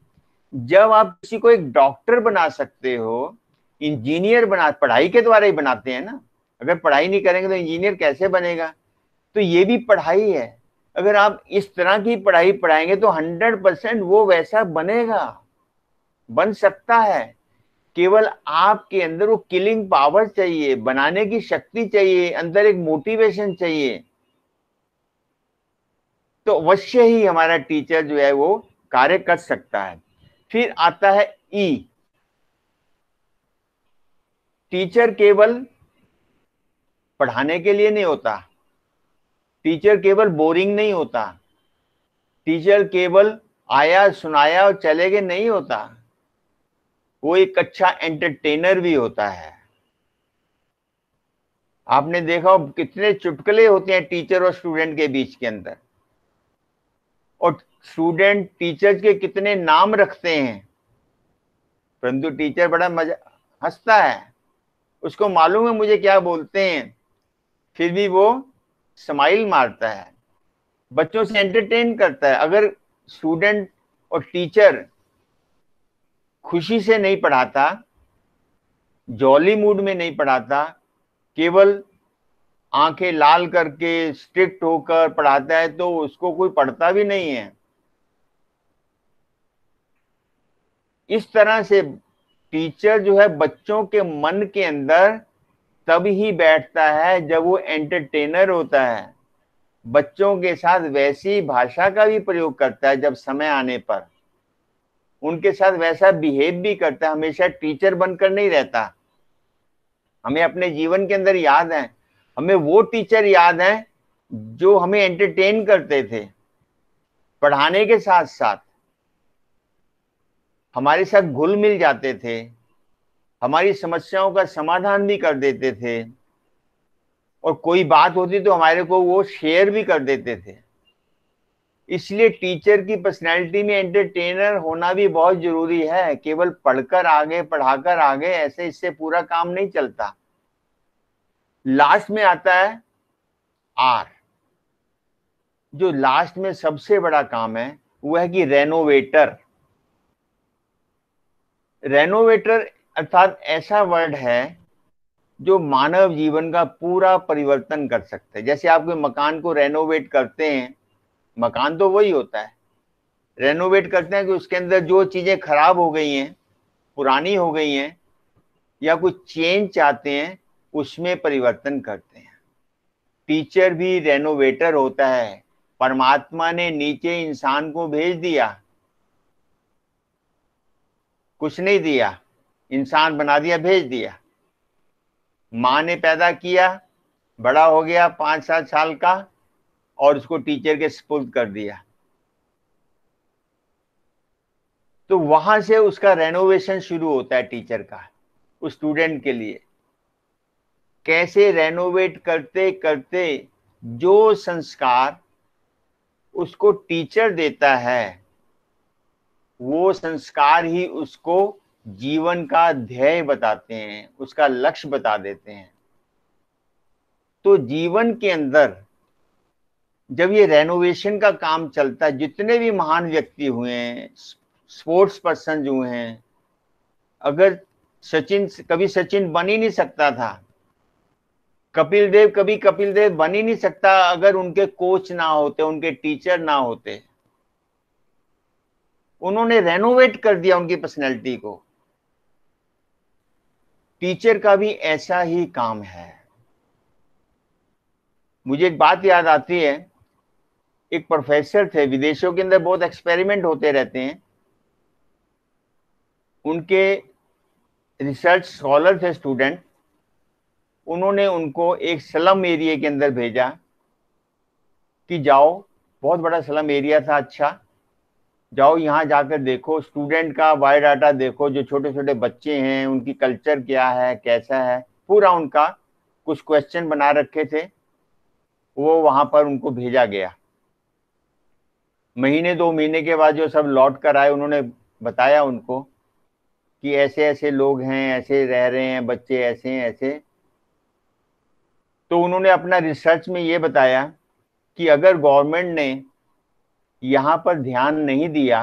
B: जब आप किसी को एक डॉक्टर बना सकते हो, इंजीनियर बना, पढ़ाई के द्वारा ही बनाते हैं ना। अगर पढ़ाई नहीं करेंगे तो इंजीनियर कैसे बनेगा? तो ये भी पढ़ाई है। अगर आप इस तरह की पढ़ाई पढ़ाएंगे तो 100% वो वैसा बनेगा, बन सकता है। केवल आपके अंदर वो किलिंग पावर चाहिए, बनाने की शक्ति चाहिए, अंदर एक मोटिवेशन चाहिए, तो अवश्य ही हमारा टीचर जो है वो कार्य कर सकता है। फिर आता है ई, टीचर केवल पढ़ाने के लिए नहीं होता, टीचर केवल बोरिंग नहीं होता, टीचर केवल आया सुनाया और चले गए नहीं होता, वो एक अच्छा एंटरटेनर भी होता है। आपने देखा कितने चुटकुले होते हैं टीचर और स्टूडेंट के बीच के अंदर, और स्टूडेंट टीचर के कितने नाम रखते हैं, परंतु टीचर बड़ा मजा हंसता है, उसको मालूम है मुझे क्या बोलते हैं, फिर भी वो स्माइल मारता है, बच्चों से एंटरटेन करता है। अगर स्टूडेंट और टीचर खुशी से नहीं पढ़ाता, जॉली मूड में नहीं पढ़ाता, केवल आंखें लाल करके स्ट्रिक्ट होकर पढ़ाता है, तो उसको कोई पढ़ता भी नहीं है। इस तरह से टीचर जो है बच्चों के मन के अंदर तब ही बैठता है जब वो एंटरटेनर होता है, बच्चों के साथ वैसी भाषा का भी प्रयोग करता है, जब समय आने पर उनके साथ वैसा बिहेव भी करता है। हमेशा टीचर बनकर नहीं रहता। हमें अपने जीवन के अंदर याद है, हमें वो टीचर याद है जो हमें एंटरटेन करते थे, पढ़ाने के साथ साथ हमारे साथ घुल मिल जाते थे, हमारी समस्याओं का समाधान भी कर देते थे, और कोई बात होती तो हमारे को वो शेयर भी कर देते थे। इसलिए टीचर की पर्सनैलिटी में एंटरटेनर होना भी बहुत जरूरी है। केवल पढ़कर आगे, पढ़ाकर आगे, ऐसे इससे पूरा काम नहीं चलता। लास्ट में आता है आर। जो लास्ट में सबसे बड़ा काम है वो है कि रेनोवेटर। रेनोवेटर अर्थात ऐसा वर्ड है जो मानव जीवन का पूरा परिवर्तन कर सकते हैं। जैसे आप कोई मकान को रेनोवेट करते हैं, मकान तो वही होता है, रेनोवेट करते हैं कि उसके अंदर जो चीजें खराब हो गई हैं, पुरानी हो गई हैं, या कुछ चेंज चाहते हैं, उसमें परिवर्तन करते हैं। टीचर भी रेनोवेटर होता है। परमात्मा ने नीचे इंसान को भेज दिया, कुछ नहीं दिया, इंसान बना दिया, भेज दिया। माँ ने पैदा किया, बड़ा हो गया 5-7 साल का, और उसको टीचर के सुपुर्द कर दिया। तो वहां से उसका रेनोवेशन शुरू होता है टीचर का, उस स्टूडेंट के लिए। कैसे रेनोवेट करते करते जो संस्कार उसको टीचर देता है, वो संस्कार ही उसको जीवन का ध्येय बताते हैं, उसका लक्ष्य बता देते हैं। तो जीवन के अंदर जब ये रेनोवेशन का काम चलता है, जितने भी महान व्यक्ति हुए हैं, स्पोर्ट्स पर्सन जो हैं, अगर कभी सचिन बन ही नहीं सकता था, कपिल देव कभी कपिल देव बन ही नहीं सकता अगर उनके कोच ना होते, उनके टीचर ना होते। उन्होंने रेनोवेट कर दिया उनकी पर्सनैलिटी को। टीचर का भी ऐसा ही काम है। मुझे एक बात याद आती है, एक प्रोफेसर थे, विदेशों के अंदर बहुत एक्सपेरिमेंट होते रहते हैं। उनके रिसर्च स्कॉलर थे स्टूडेंट, उन्होंने उनको एक स्लम एरिया के अंदर भेजा कि जाओ, बहुत बड़ा स्लम एरिया था, अच्छा जाओ यहाँ जाकर देखो, स्टूडेंट का बायोडाटा देखो, जो छोटे छोटे बच्चे हैं उनकी कल्चर क्या है, कैसा है, पूरा उनका कुछ क्वेश्चन बना रखे थे, वो वहां पर उनको भेजा गया। महीने 2 महीने के बाद जो सब लौट कर आए, उन्होंने बताया उनको कि ऐसे ऐसे लोग हैं, ऐसे रह रहे हैं बच्चे, ऐसे हैं ऐसे। तो उन्होंने अपना रिसर्च में ये बताया कि अगर गवर्नमेंट ने यहाँ पर ध्यान नहीं दिया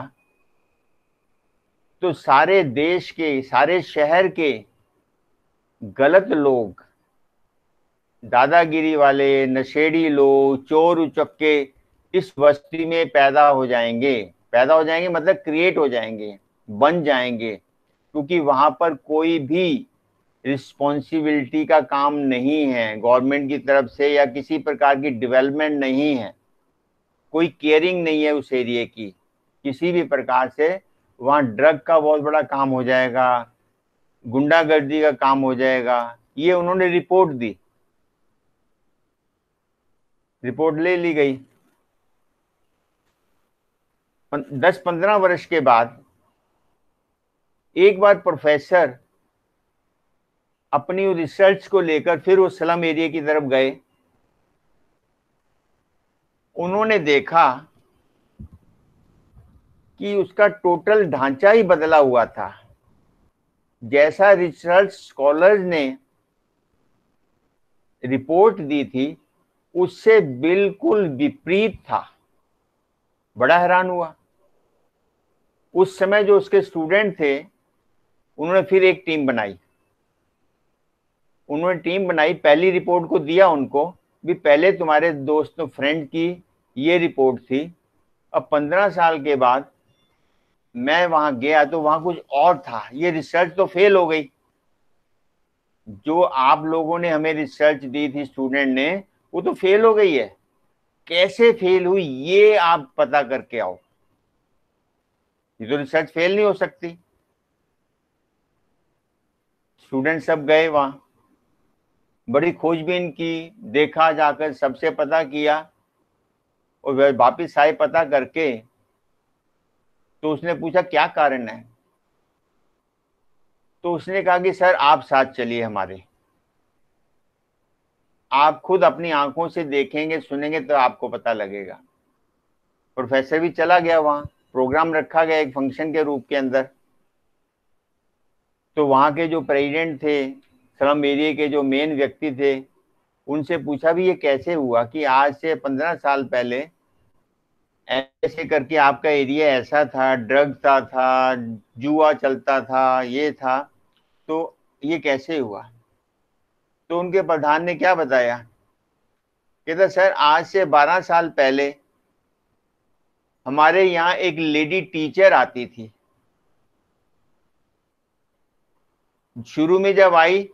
B: तो सारे देश के, सारे शहर के गलत लोग, दादागिरी वाले, नशेड़ी लोग, चोर उचक्के इस बस्ती में पैदा हो जाएंगे। पैदा हो जाएंगे मतलब क्रिएट हो जाएंगे, बन जाएंगे, क्योंकि वहां पर कोई भी रिस्पॉन्सिबिलिटी का काम नहीं है गवर्नमेंट की तरफ से, या किसी प्रकार की डेवलपमेंट नहीं है, कोई केयरिंग नहीं है उस एरिया की किसी भी प्रकार से। वहां ड्रग का बहुत बड़ा काम हो जाएगा, गुंडागर्दी का काम हो जाएगा। ये उन्होंने रिपोर्ट दी, रिपोर्ट ले ली गई। 10-15 वर्ष के बाद एक बार प्रोफेसर अपनी रिसर्च को लेकर फिर उस स्लम एरिया की तरफ गए। उन्होंने देखा कि उसका टोटल ढांचा ही बदला हुआ था। जैसा रिसर्च स्कॉलर्स ने रिपोर्ट दी थी उससे बिल्कुल विपरीत था। बड़ा हैरान हुआ। उस समय जो उसके स्टूडेंट थे उन्होंने फिर एक टीम बनाई। पहली रिपोर्ट को दिया उनको भी, पहले तुम्हारे दोस्तों फ्रेंड की ये रिपोर्ट थी, अब 15 साल के बाद मैं वहां गया तो वहां कुछ और था, ये रिसर्च तो फेल हो गई। जो आप लोगों ने हमें रिसर्च दी थी स्टूडेंट ने, वो तो फेल हो गई है। कैसे फेल हुई ये आप पता करके आओ, ये तो रिसर्च फेल नहीं हो सकती। स्टूडेंट सब गए वहां, बड़ी खोजबीन की, देखा, जाकर सबसे पता किया, और वह वापिस आए पता करके। तो उसने पूछा क्या कारण है, तो उसने कहा कि सर आप साथ चलिए हमारे, आप खुद अपनी आंखों से देखेंगे सुनेंगे तो आपको पता लगेगा। प्रोफेसर भी चला गया वहां, प्रोग्राम रखा गया एक फंक्शन के रूप के अंदर। तो वहां के जो प्रेसिडेंट थे, स्लम एरिया के जो मेन व्यक्ति थे, उनसे पूछा भी ये कैसे हुआ कि आज से 15 साल पहले ऐसे करके आपका एरिया ऐसा था, ड्रग्स था, जुआ चलता था, ये था, तो ये कैसे हुआ। तो उनके प्रधान ने क्या बताया, कहता सर आज से 12 साल पहले हमारे यहाँ एक लेडी टीचर आती थी। शुरू में जब आई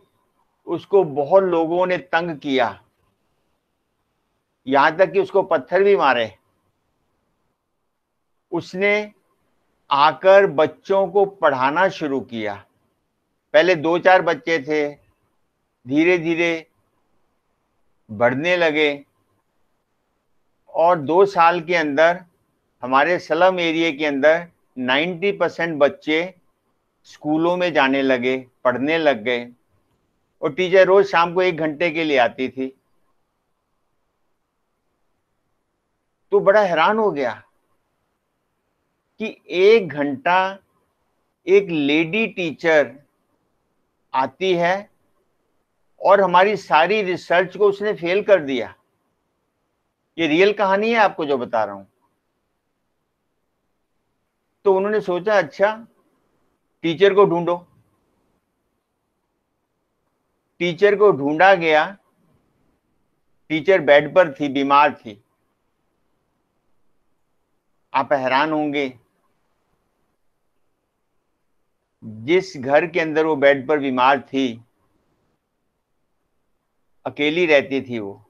B: उसको बहुत लोगों ने तंग किया, यहां तक कि उसको पत्थर भी मारे। उसने आकर बच्चों को पढ़ाना शुरू किया। पहले 2-4 बच्चे थे, धीरे धीरे बढ़ने लगे, और 2 साल के अंदर हमारे स्लम एरिया के अंदर 90% बच्चे स्कूलों में जाने लगे, पढ़ने लग गए, और टीचर रोज शाम को 1 घंटे के लिए आती थी। तो बड़ा हैरान हो गया कि 1 घंटा एक लेडी टीचर आती है और हमारी सारी रिसर्च को उसने फेल कर दिया। ये रियल कहानी है आपको जो बता रहा हूं। तो उन्होंने सोचा अच्छा टीचर को ढूंढो। टीचर को ढूंढा गया। टीचर बेड पर थी, बीमार थी। आप हैरान होंगे, जिस घर के अंदर वो बेड पर बीमार थी, अकेली रहती थी वो,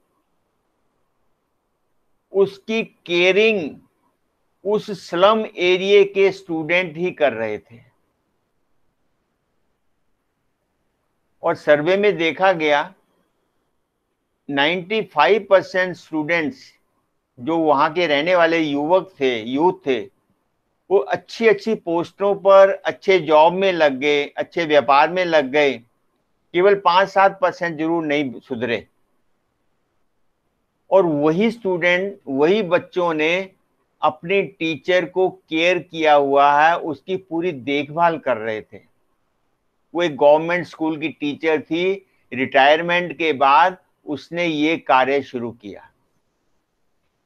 B: उसकी केयरिंग उस स्लम एरिया के स्टूडेंट ही कर रहे थे। और सर्वे में देखा गया 95% स्टूडेंट्स जो वहां के रहने वाले यूथ थे, वो अच्छी अच्छी पोस्टों पर, अच्छे जॉब में लग गए, अच्छे व्यापार में लग गए। केवल 5-7% जरूर नहीं सुधरे। और वही स्टूडेंट, वही बच्चों ने अपने टीचर को केयर किया हुआ है, उसकी पूरी देखभाल कर रहे थे। वो एक गवर्नमेंट स्कूल की टीचर थी, रिटायरमेंट के बाद उसने ये कार्य शुरू किया।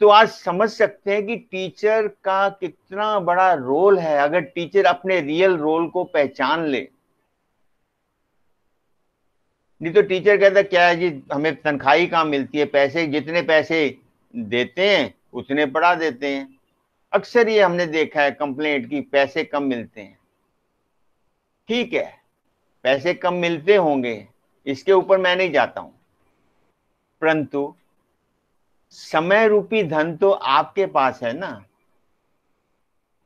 B: तो आज समझ सकते हैं कि टीचर का कितना बड़ा रोल है, अगर टीचर अपने रियल रोल को पहचान ले। नहीं तो टीचर कहता क्या है जी, हमें तनख्वाह ही कहाँ मिलती है, पैसे जितने पैसे देते हैं उतने पढ़ा देते हैं। अक्सर ये हमने देखा है कंप्लेंट की पैसे कम मिलते हैं। ठीक है, पैसे कम मिलते होंगे, इसके ऊपर मैं नहीं जाता हूं, परंतु समय रूपी धन तो आपके पास है ना।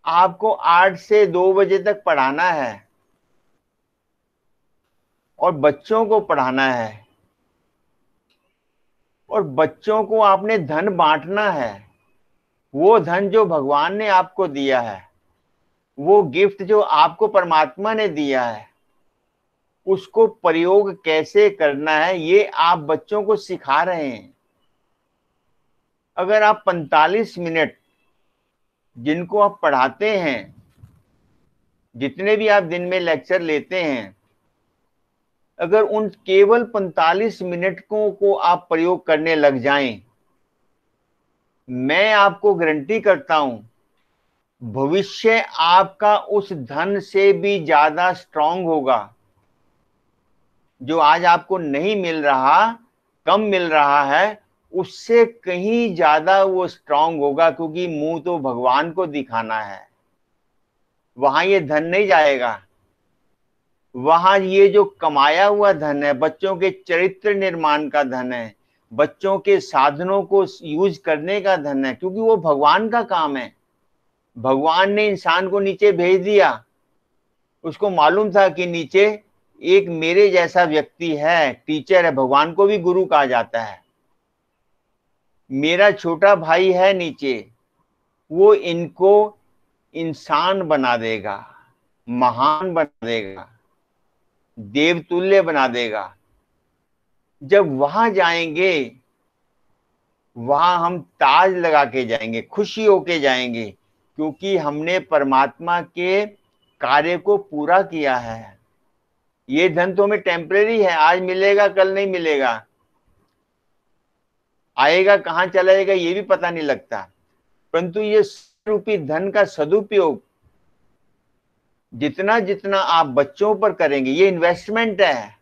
B: आपको 8 से 2 बजे तक पढ़ाना है और बच्चों को पढ़ाना है, और बच्चों को आपने धन बांटना है। वो धन जो भगवान ने आपको दिया है, वो गिफ्ट जो आपको परमात्मा ने दिया है, उसको प्रयोग कैसे करना है ये आप बच्चों को सिखा रहे हैं। अगर आप 45 मिनट जिनको आप पढ़ाते हैं, जितने भी आप दिन में लेक्चर लेते हैं, अगर उन केवल 45 मिनटों को आप प्रयोग करने लग जाएं, मैं आपको गारंटी करता हूं भविष्य आपका उस धन से भी ज्यादा स्ट्रांग होगा। जो आज आपको नहीं मिल रहा, कम मिल रहा है, उससे कहीं ज्यादा वो स्ट्रांग होगा, क्योंकि मुंह तो भगवान को दिखाना है। वहां ये धन नहीं जाएगा, वहां ये जो कमाया हुआ धन है, बच्चों के चरित्र निर्माण का धन है, बच्चों के साधनों को यूज करने का धन है, क्योंकि वो भगवान का काम है। भगवान ने इंसान को नीचे भेज दिया, उसको मालूम था कि नीचे एक मेरे जैसा व्यक्ति है, टीचर है, भगवान को भी गुरु कहा जाता है। मेरा छोटा भाई है नीचे, वो इनको इंसान बना देगा, महान बना देगा, देवतुल्य बना देगा। जब वहां जाएंगे, वहां हम ताज लगा के जाएंगे, खुशी होके जाएंगे, क्योंकि हमने परमात्मा के कार्य को पूरा किया है। ये धन तो हमें टेम्परेरी है, आज मिलेगा कल नहीं मिलेगा, आएगा कहां चला जाएगा ये भी पता नहीं लगता। परंतु ये रूपी धन का सदुपयोग जितना जितना आप बच्चों पर करेंगे, ये इन्वेस्टमेंट है।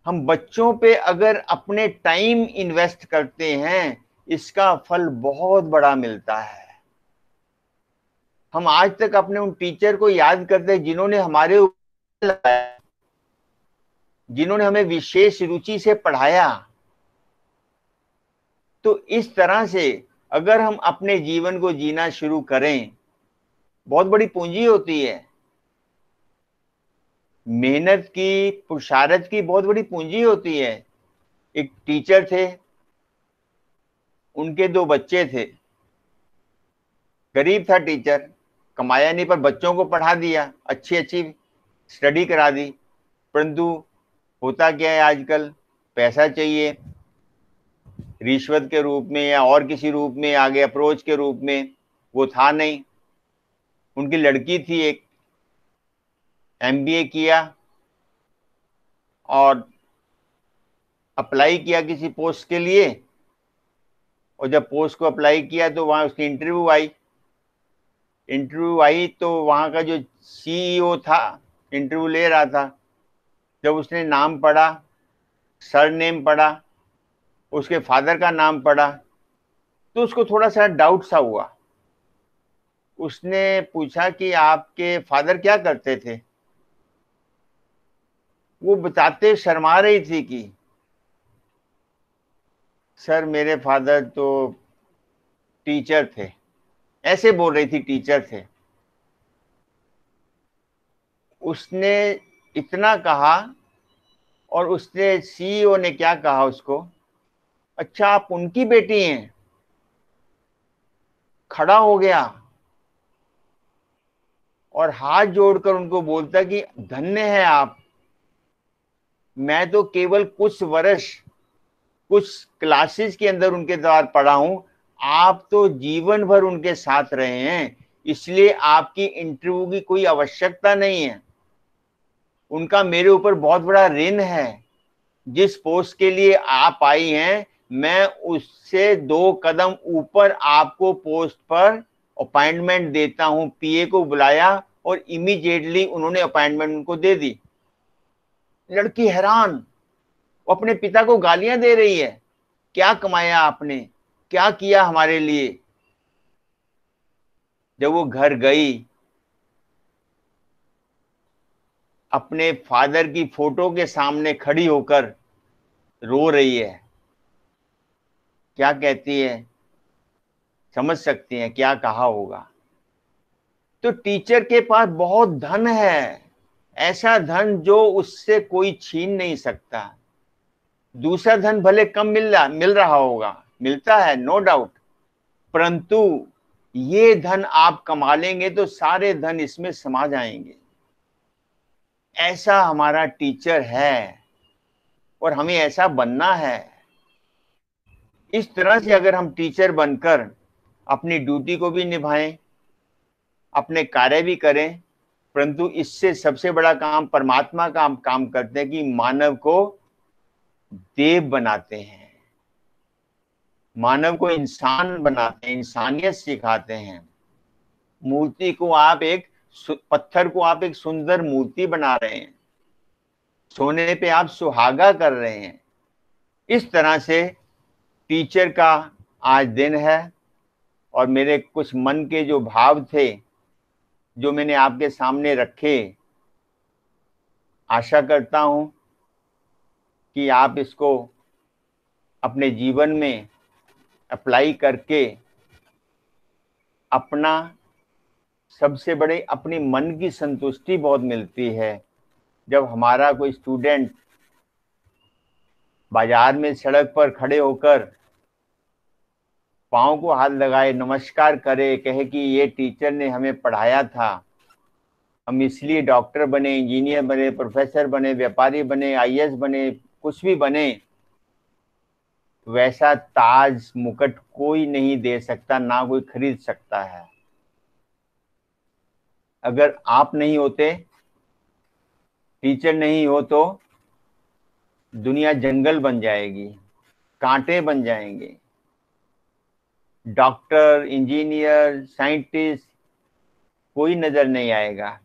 B: हम बच्चों पे अगर अपने टाइम इन्वेस्ट करते हैं, इसका फल बहुत बड़ा मिलता है। हम आज तक अपने उन टीचर को याद करते हैं जिन्होंने हमारे ऊपर लगाया, जिन्होंने हमें विशेष रुचि से पढ़ाया। तो इस तरह से अगर हम अपने जीवन को जीना शुरू करें, बहुत बड़ी पूंजी होती है, मेहनत की, पुरुषार्थ की बहुत बड़ी पूंजी होती है। एक टीचर थे, उनके 2 बच्चे थे, गरीब था टीचर, कमाया नहीं, पर बच्चों को पढ़ा दिया, अच्छी अच्छी स्टडी करा दी। परंतु होता क्या है आजकल, पैसा चाहिए, रिश्वत के रूप में या और किसी रूप में, आगे अप्रोच के रूप में, वो था नहीं। उनकी लड़की थी एक, एमबीए किया और अप्लाई किया किसी पोस्ट के लिए, और जब पोस्ट को अप्लाई किया तो वहां उसकी इंटरव्यू आई तो वहां का जो सीईओ था, इंटरव्यू ले रहा था, जब उसने नाम पढ़ा, सरनेम पढ़ा, उसके फादर का नाम पढ़ा, तो उसको थोड़ा सा डाउट सा हुआ। उसने पूछा कि आपके फादर क्या करते थे? वो बताते शर्मा रही थी कि सर मेरे फादर तो टीचर थे, ऐसे बोल रही थी, टीचर थे। उसने इतना कहा और उसने सीईओ ने क्या कहा उसको, अच्छा आप उनकी बेटी हैं? खड़ा हो गया और हाथ जोड़कर उनको बोलता कि धन्य है आप, मैं तो केवल कुछ वर्ष, कुछ क्लासेस के अंदर उनके द्वारा पढ़ा हूं, आप तो जीवन भर उनके साथ रहे हैं, इसलिए आपकी इंटरव्यू की कोई आवश्यकता नहीं है। उनका मेरे ऊपर बहुत बड़ा ऋण है। जिस पोस्ट के लिए आप आई हैं, मैं उससे 2 कदम ऊपर आपको पोस्ट पर अपॉइंटमेंट देता हूं। पीए को बुलाया और इमीडिएटली उन्होंने अपॉइंटमेंट उनको दे दी। लड़की हैरान, वो अपने पिता को गालियां दे रही है, क्या कमाया आपने, क्या किया हमारे लिए। जब वो घर गई, अपने फादर की फोटो के सामने खड़ी होकर रो रही है। क्या कहती है, समझ सकती हैं क्या कहा होगा। तो टीचर के पास बहुत धन है, ऐसा धन जो उससे कोई छीन नहीं सकता। दूसरा धन भले कम मिल रहा होगा, मिलता है नो डाउट, परंतु ये धन आप कमा लेंगे तो सारे धन इसमें समा जाएंगे। ऐसा हमारा टीचर है और हमें ऐसा बनना है। इस तरह से अगर हम टीचर बनकर अपनी ड्यूटी को भी निभाएं, अपने कार्य भी करें, परंतु इससे सबसे बड़ा काम परमात्मा का काम करते हैं कि मानव को देव बनाते हैं, मानव को इंसान बनाते हैं, इंसानियत सिखाते हैं। मूर्ति को आप एक पत्थर को आप एक सुंदर मूर्ति बना रहे हैं, सोने पे आप सुहागा कर रहे हैं। इस तरह से टीचर का आज दिन है और मेरे कुछ मन के जो भाव थे जो मैंने आपके सामने रखे, आशा करता हूं कि आप इसको अपने जीवन में अप्लाई करके अपना सबसे बड़े अपनी मन की संतुष्टि बहुत मिलती है जब हमारा कोई स्टूडेंट बाजार में सड़क पर खड़े होकर पाँव को हाथ लगाए, नमस्कार करे, कहे कि ये टीचर ने हमें पढ़ाया था, हम इसलिए डॉक्टर बने, इंजीनियर बने, प्रोफेसर बने, व्यापारी बने, आईएएस बने, कुछ भी बने। वैसा ताज मुकुट कोई नहीं दे सकता, ना कोई खरीद सकता है। अगर आप नहीं होते, टीचर नहीं हो, तो दुनिया जंगल बन जाएगी, कांटे बन जाएंगे। डॉक्टर, इंजीनियर, साइंटिस्ट कोई नजर नहीं आएगा।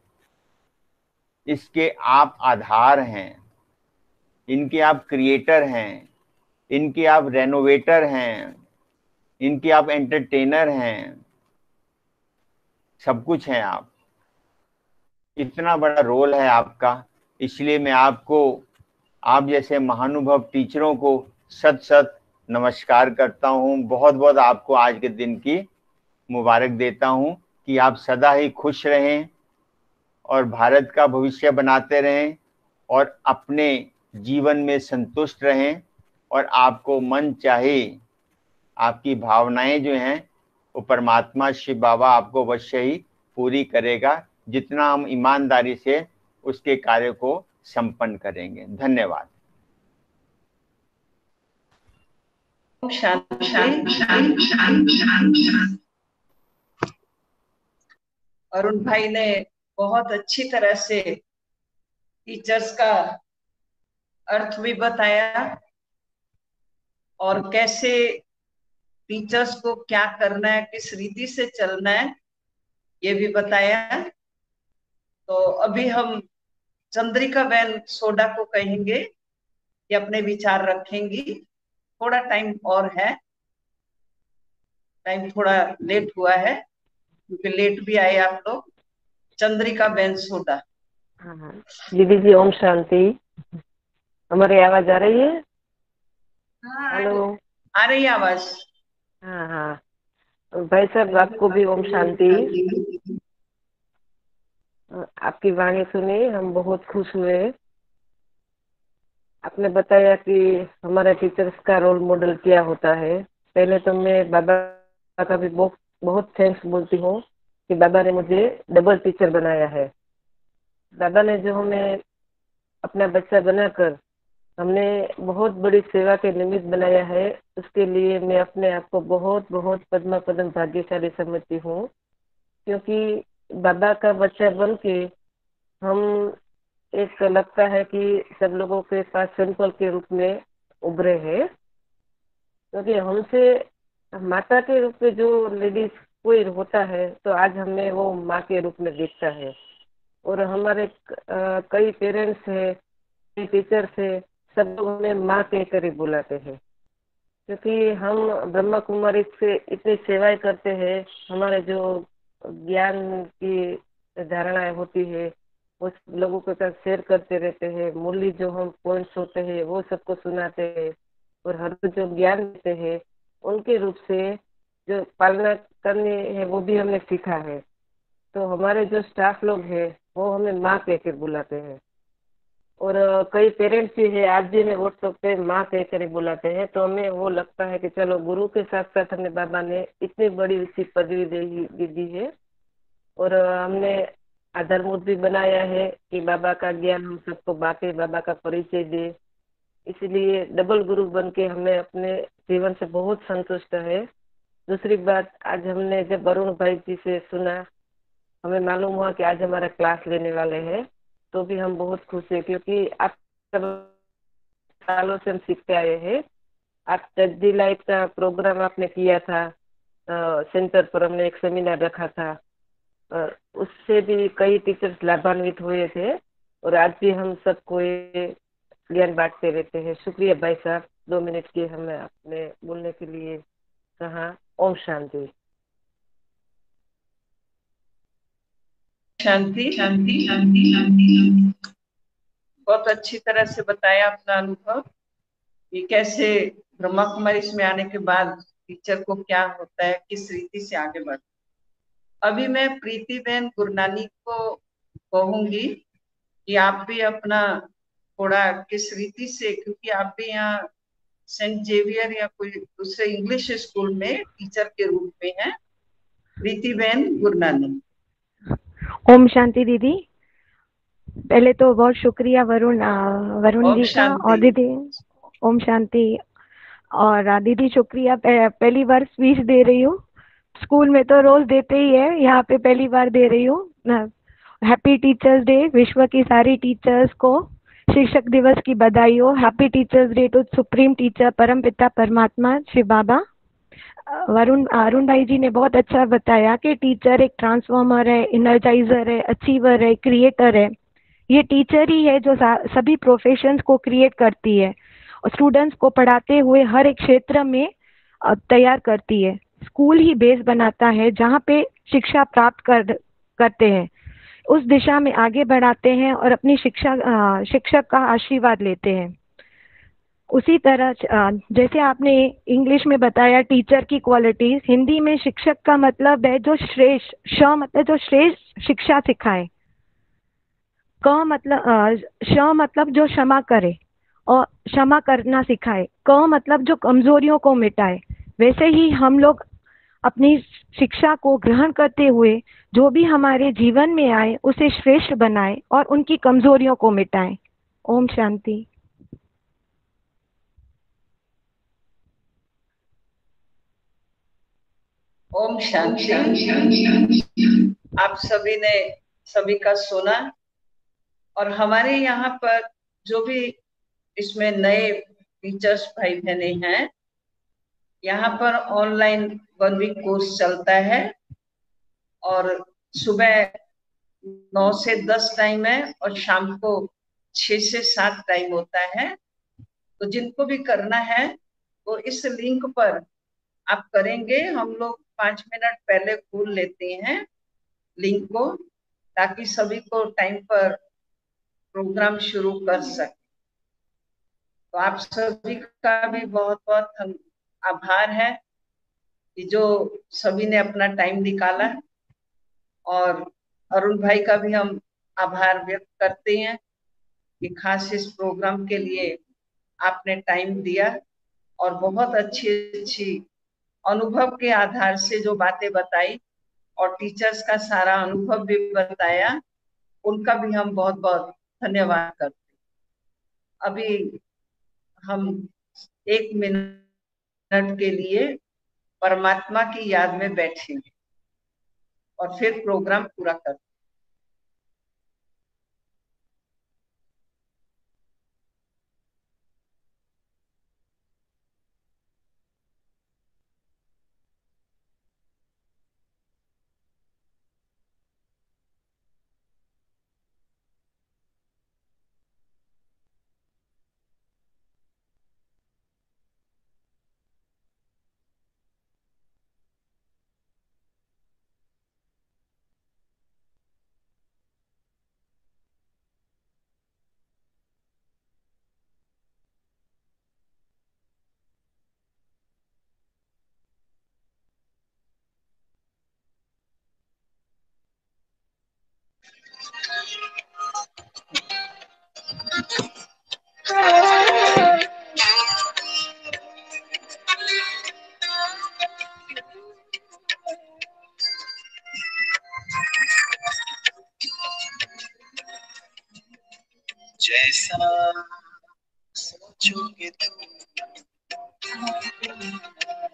B: इसके आप आधार हैं, इनके आप क्रिएटर हैं, इनके आप रेनोवेटर हैं, इनके आप एंटरटेनर हैं, सब कुछ हैं आप। इतना बड़ा रोल है आपका, इसलिए मैं आपको, आप जैसे महानुभव टीचरों को सत सत नमस्कार करता हूँ। बहुत बहुत आपको आज के दिन की मुबारक देता हूँ कि आप सदा ही खुश रहें और भारत का भविष्य बनाते रहें और अपने जीवन में संतुष्ट रहें, और आपको मन चाहे आपकी भावनाएं जो हैं वो परमात्मा शिव बाबा आपको अवश्य ही पूरी करेगा, जितना हम ईमानदारी से उसके कार्य को संपन्न करेंगे। धन्यवाद।
A: अरुण भाई ने बहुत अच्छी तरह से टीचर्स का अर्थ भी बताया और कैसे टीचर्स को क्या करना है, किस रीति से चलना है, ये भी बताया। तो अभी हम चंद्रिका बहन सोडा को कहेंगे कि अपने विचार रखेंगी। थोड़ा टाइम और है, टाइम थोड़ा लेट हुआ है क्योंकि लेट भी आए आप लोग। चंद्रिका बहन सोडा।
C: हाँ दीदी जी, ओम शांति। हमारी आवाज आ रही है? हेलो,
A: आ रही है आवाज?
C: हाँ हाँ भाई साहब, आपको भी ओम शांति। आपकी वाणी सुनी, हम बहुत खुश हुए। आपने बताया कि हमारे टीचर्स का रोल मॉडल क्या होता है। पहले तो मैं बाबा का भी बहुत बहुत थैंक्स बोलती हूँ कि बाबा ने मुझे डबल टीचर बनाया है। बाबा ने जो हमें अपना बच्चा बनाकर हमने बहुत बड़ी सेवा के निमित्त बनाया है, उसके लिए मैं अपने आप को बहुत बहुत पद्मा पद्म भाग्यशाली समझती हूँ, क्योंकि बाबा का बच्चा बन के हम, एक लगता है कि सब लोगों के पास सिंपल के रूप में उभरे हैं, क्योंकि हमसे माता के रूप में जो लेडीज कोई होता है तो आज हमें वो माँ के रूप में देखता है। और हमारे कई पेरेंट्स है, कई टीचर्स है, सब लोग हमें माँ कहकर ही बुलाते हैं, क्योंकि हम ब्रह्मा कुमारी से इतनी सेवाएं करते हैं। हमारे जो ज्ञान की धारणाएं होती है उस लोगों के साथ शेयर करते रहते हैं। मूल्य जो हम पॉइंट्स होते हैं वो सबको सुनाते हैं, और हर जो ज्ञान देते हैं उनके रूप से जो पालना करनी है वो भी हमने सीखा है। तो हमारे जो स्टाफ लोग हैं वो हमें माँ कहकर बुलाते हैं, और कई पेरेंट्स भी है आज भी हमें व्हाट्सएप पे माँ कहकर ही बुलाते हैं। तो हमें वो लगता है कि चलो गुरु के साथ साथ हमें बाबा ने इतनी बड़ी सी पदवी दे दी है, और हमने आधारभूत भी बनाया है कि बाबा का ज्ञान हम सबको बांटे, बाबा का परिचय दे। इसलिए डबल गुरु बन के हमें अपने जीवन से बहुत संतुष्ट है। दूसरी बात, आज हमने जब वरुण भाई जी से सुना, हमें मालूम हुआ कि आज हमारा क्लास लेने वाले हैं, तो भी हम बहुत खुश हैं, क्योंकि आप सब सालों से हम सीखते आए हैं। आप जल्दी लाइफ का प्रोग्राम आपने किया था, सेंटर पर हमने एक सेमिनार रखा था, उससे भी कई टीचर्स लाभान्वित हुए थे, और आज भी हम सबको ये ज्ञान बांटते रहते हैं। शुक्रिया भाई साहब, 2 मिनट की हमें आपने बोलने के लिए कहा। ओम शांति।
A: शांति शांति शांति शांति। बहुत अच्छी तरह से बताया अपना अनुभव कि कैसे ब्रह्मा कुमारी इसमें आने के बाद टीचर को क्या होता है, किस रीति से आगे बढ़ता। अभी मैं प्रीति बहन गुरनानी को कहूंगी कि आप भी अपना थोड़ा किस रीति से, क्योंकि आप भी यहाँ सेंट जेवियर या कोई दूसरे इंग्लिश स्कूल में टीचर के रूप में हैं। प्रीति बहन गुरनानी।
D: ओम शांति दीदी। पहले तो बहुत शुक्रिया वरुण जी का, और दीदी ओम शांति। और दीदी शुक्रिया, पहली बार स्पीच दे रही हूँ। स्कूल में तो रोज देते ही है, यहाँ पे पहली बार दे रही हूँ। हैप्पी टीचर्स डे विश्व की सारी टीचर्स को। शिक्षक दिवस की बधाई हो। Happy teachers day to supreme teacher परम पिता परमात्मा श्री बाबा। अरुण भाई जी ने बहुत अच्छा बताया कि टीचर एक ट्रांसफॉर्मर है, इनर्जाइजर है, अचीवर है, क्रिएटर है। ये टीचर ही है जो सभी प्रोफेशंस को क्रिएट करती है और स्टूडेंट्स को पढ़ाते हुए हर एक क्षेत्र में तैयार करती है। स्कूल ही बेस बनाता है जहाँ पे शिक्षा प्राप्त करते हैं, उस दिशा में आगे बढ़ाते हैं और अपनी शिक्षक का आशीर्वाद लेते हैं। उसी तरह जैसे आपने इंग्लिश में बताया टीचर की क्वालिटीज, हिंदी में शिक्षक का मतलब है जो श्रेष्ठ, श मतलब जो श्रेष्ठ शिक्षा सिखाए, श मतलब जो क्षमा करे और क्षमा करना सिखाए, क मतलब जो कमजोरियों को मिटाए। वैसे ही हम लोग अपनी शिक्षा को ग्रहण करते हुए जो भी हमारे जीवन में आए उसे श्रेष्ठ बनाए और उनकी कमजोरियों को मिटाए। ओम शांति।
A: ओम शांति। आप सभी ने सभी का सुना, और हमारे यहाँ पर जो भी इसमें नए टीचर्स भाई बहने हैं, यहाँ पर ऑनलाइन 1 वीक कोर्स चलता है, और सुबह 9 से 10 टाइम है और शाम को 6 से 7 टाइम होता है। तो जिनको भी करना है वो इस लिंक पर आप करेंगे। हम लोग 5 मिनट पहले खोल लेते हैं लिंक को, ताकि सभी को टाइम पर प्रोग्राम शुरू कर सके। तो आप सभी का भी बहुत बहुत आभार है कि जो सभी ने अपना टाइम निकाला, और अरुण भाई का भी हम आभार व्यक्त करते हैं कि खास इस प्रोग्राम के लिए आपने टाइम दिया, और बहुत अच्छी अच्छी अनुभव के आधार से जो बातें बताई और टीचर्स का सारा अनुभव भी बताया, उनका भी हम बहुत बहुत धन्यवाद करते हैं। अभी हम 1 मिनट के लिए परमात्मा की याद में बैठेंगे और फिर प्रोग्राम पूरा करते हैं।
E: जैसा सोचोगे तुम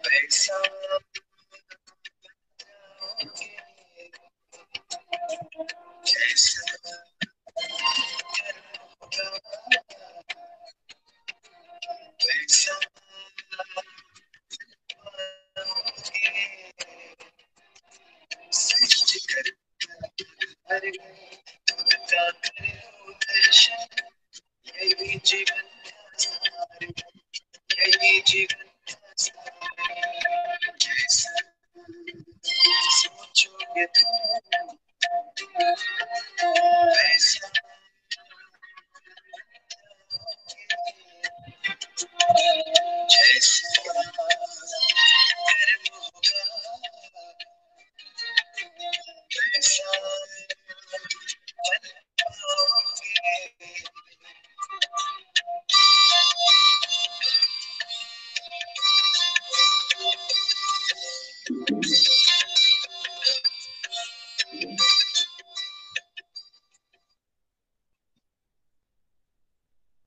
E: वैसा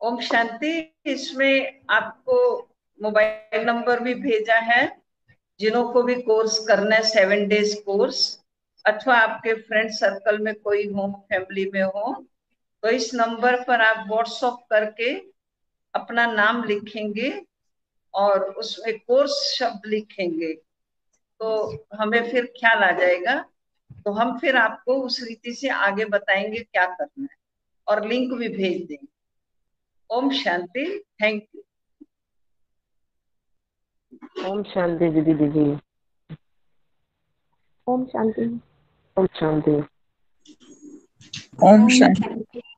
A: ओम शांति। इसमें आपको मोबाइल नंबर भी भेजा है, जिन्हों को भी कोर्स करना है 7 डेज कोर्स, अथवा आपके फ्रेंड सर्कल में कोई हो, फैमिली में हो, तो इस नंबर पर आप व्हाट्सएप करके अपना नाम लिखेंगे और उसमें कोर्स शब्द लिखेंगे, तो हमें फिर ख्याल आ जाएगा, तो हम फिर आपको उस रीति से आगे बताएंगे क्या करना है और लिंक भी भेज देंगे। ओम शांति। Thank you.
C: ओम शांति दीदी।
D: ओम शांति।
C: ओम शांति।
E: ओम शांति।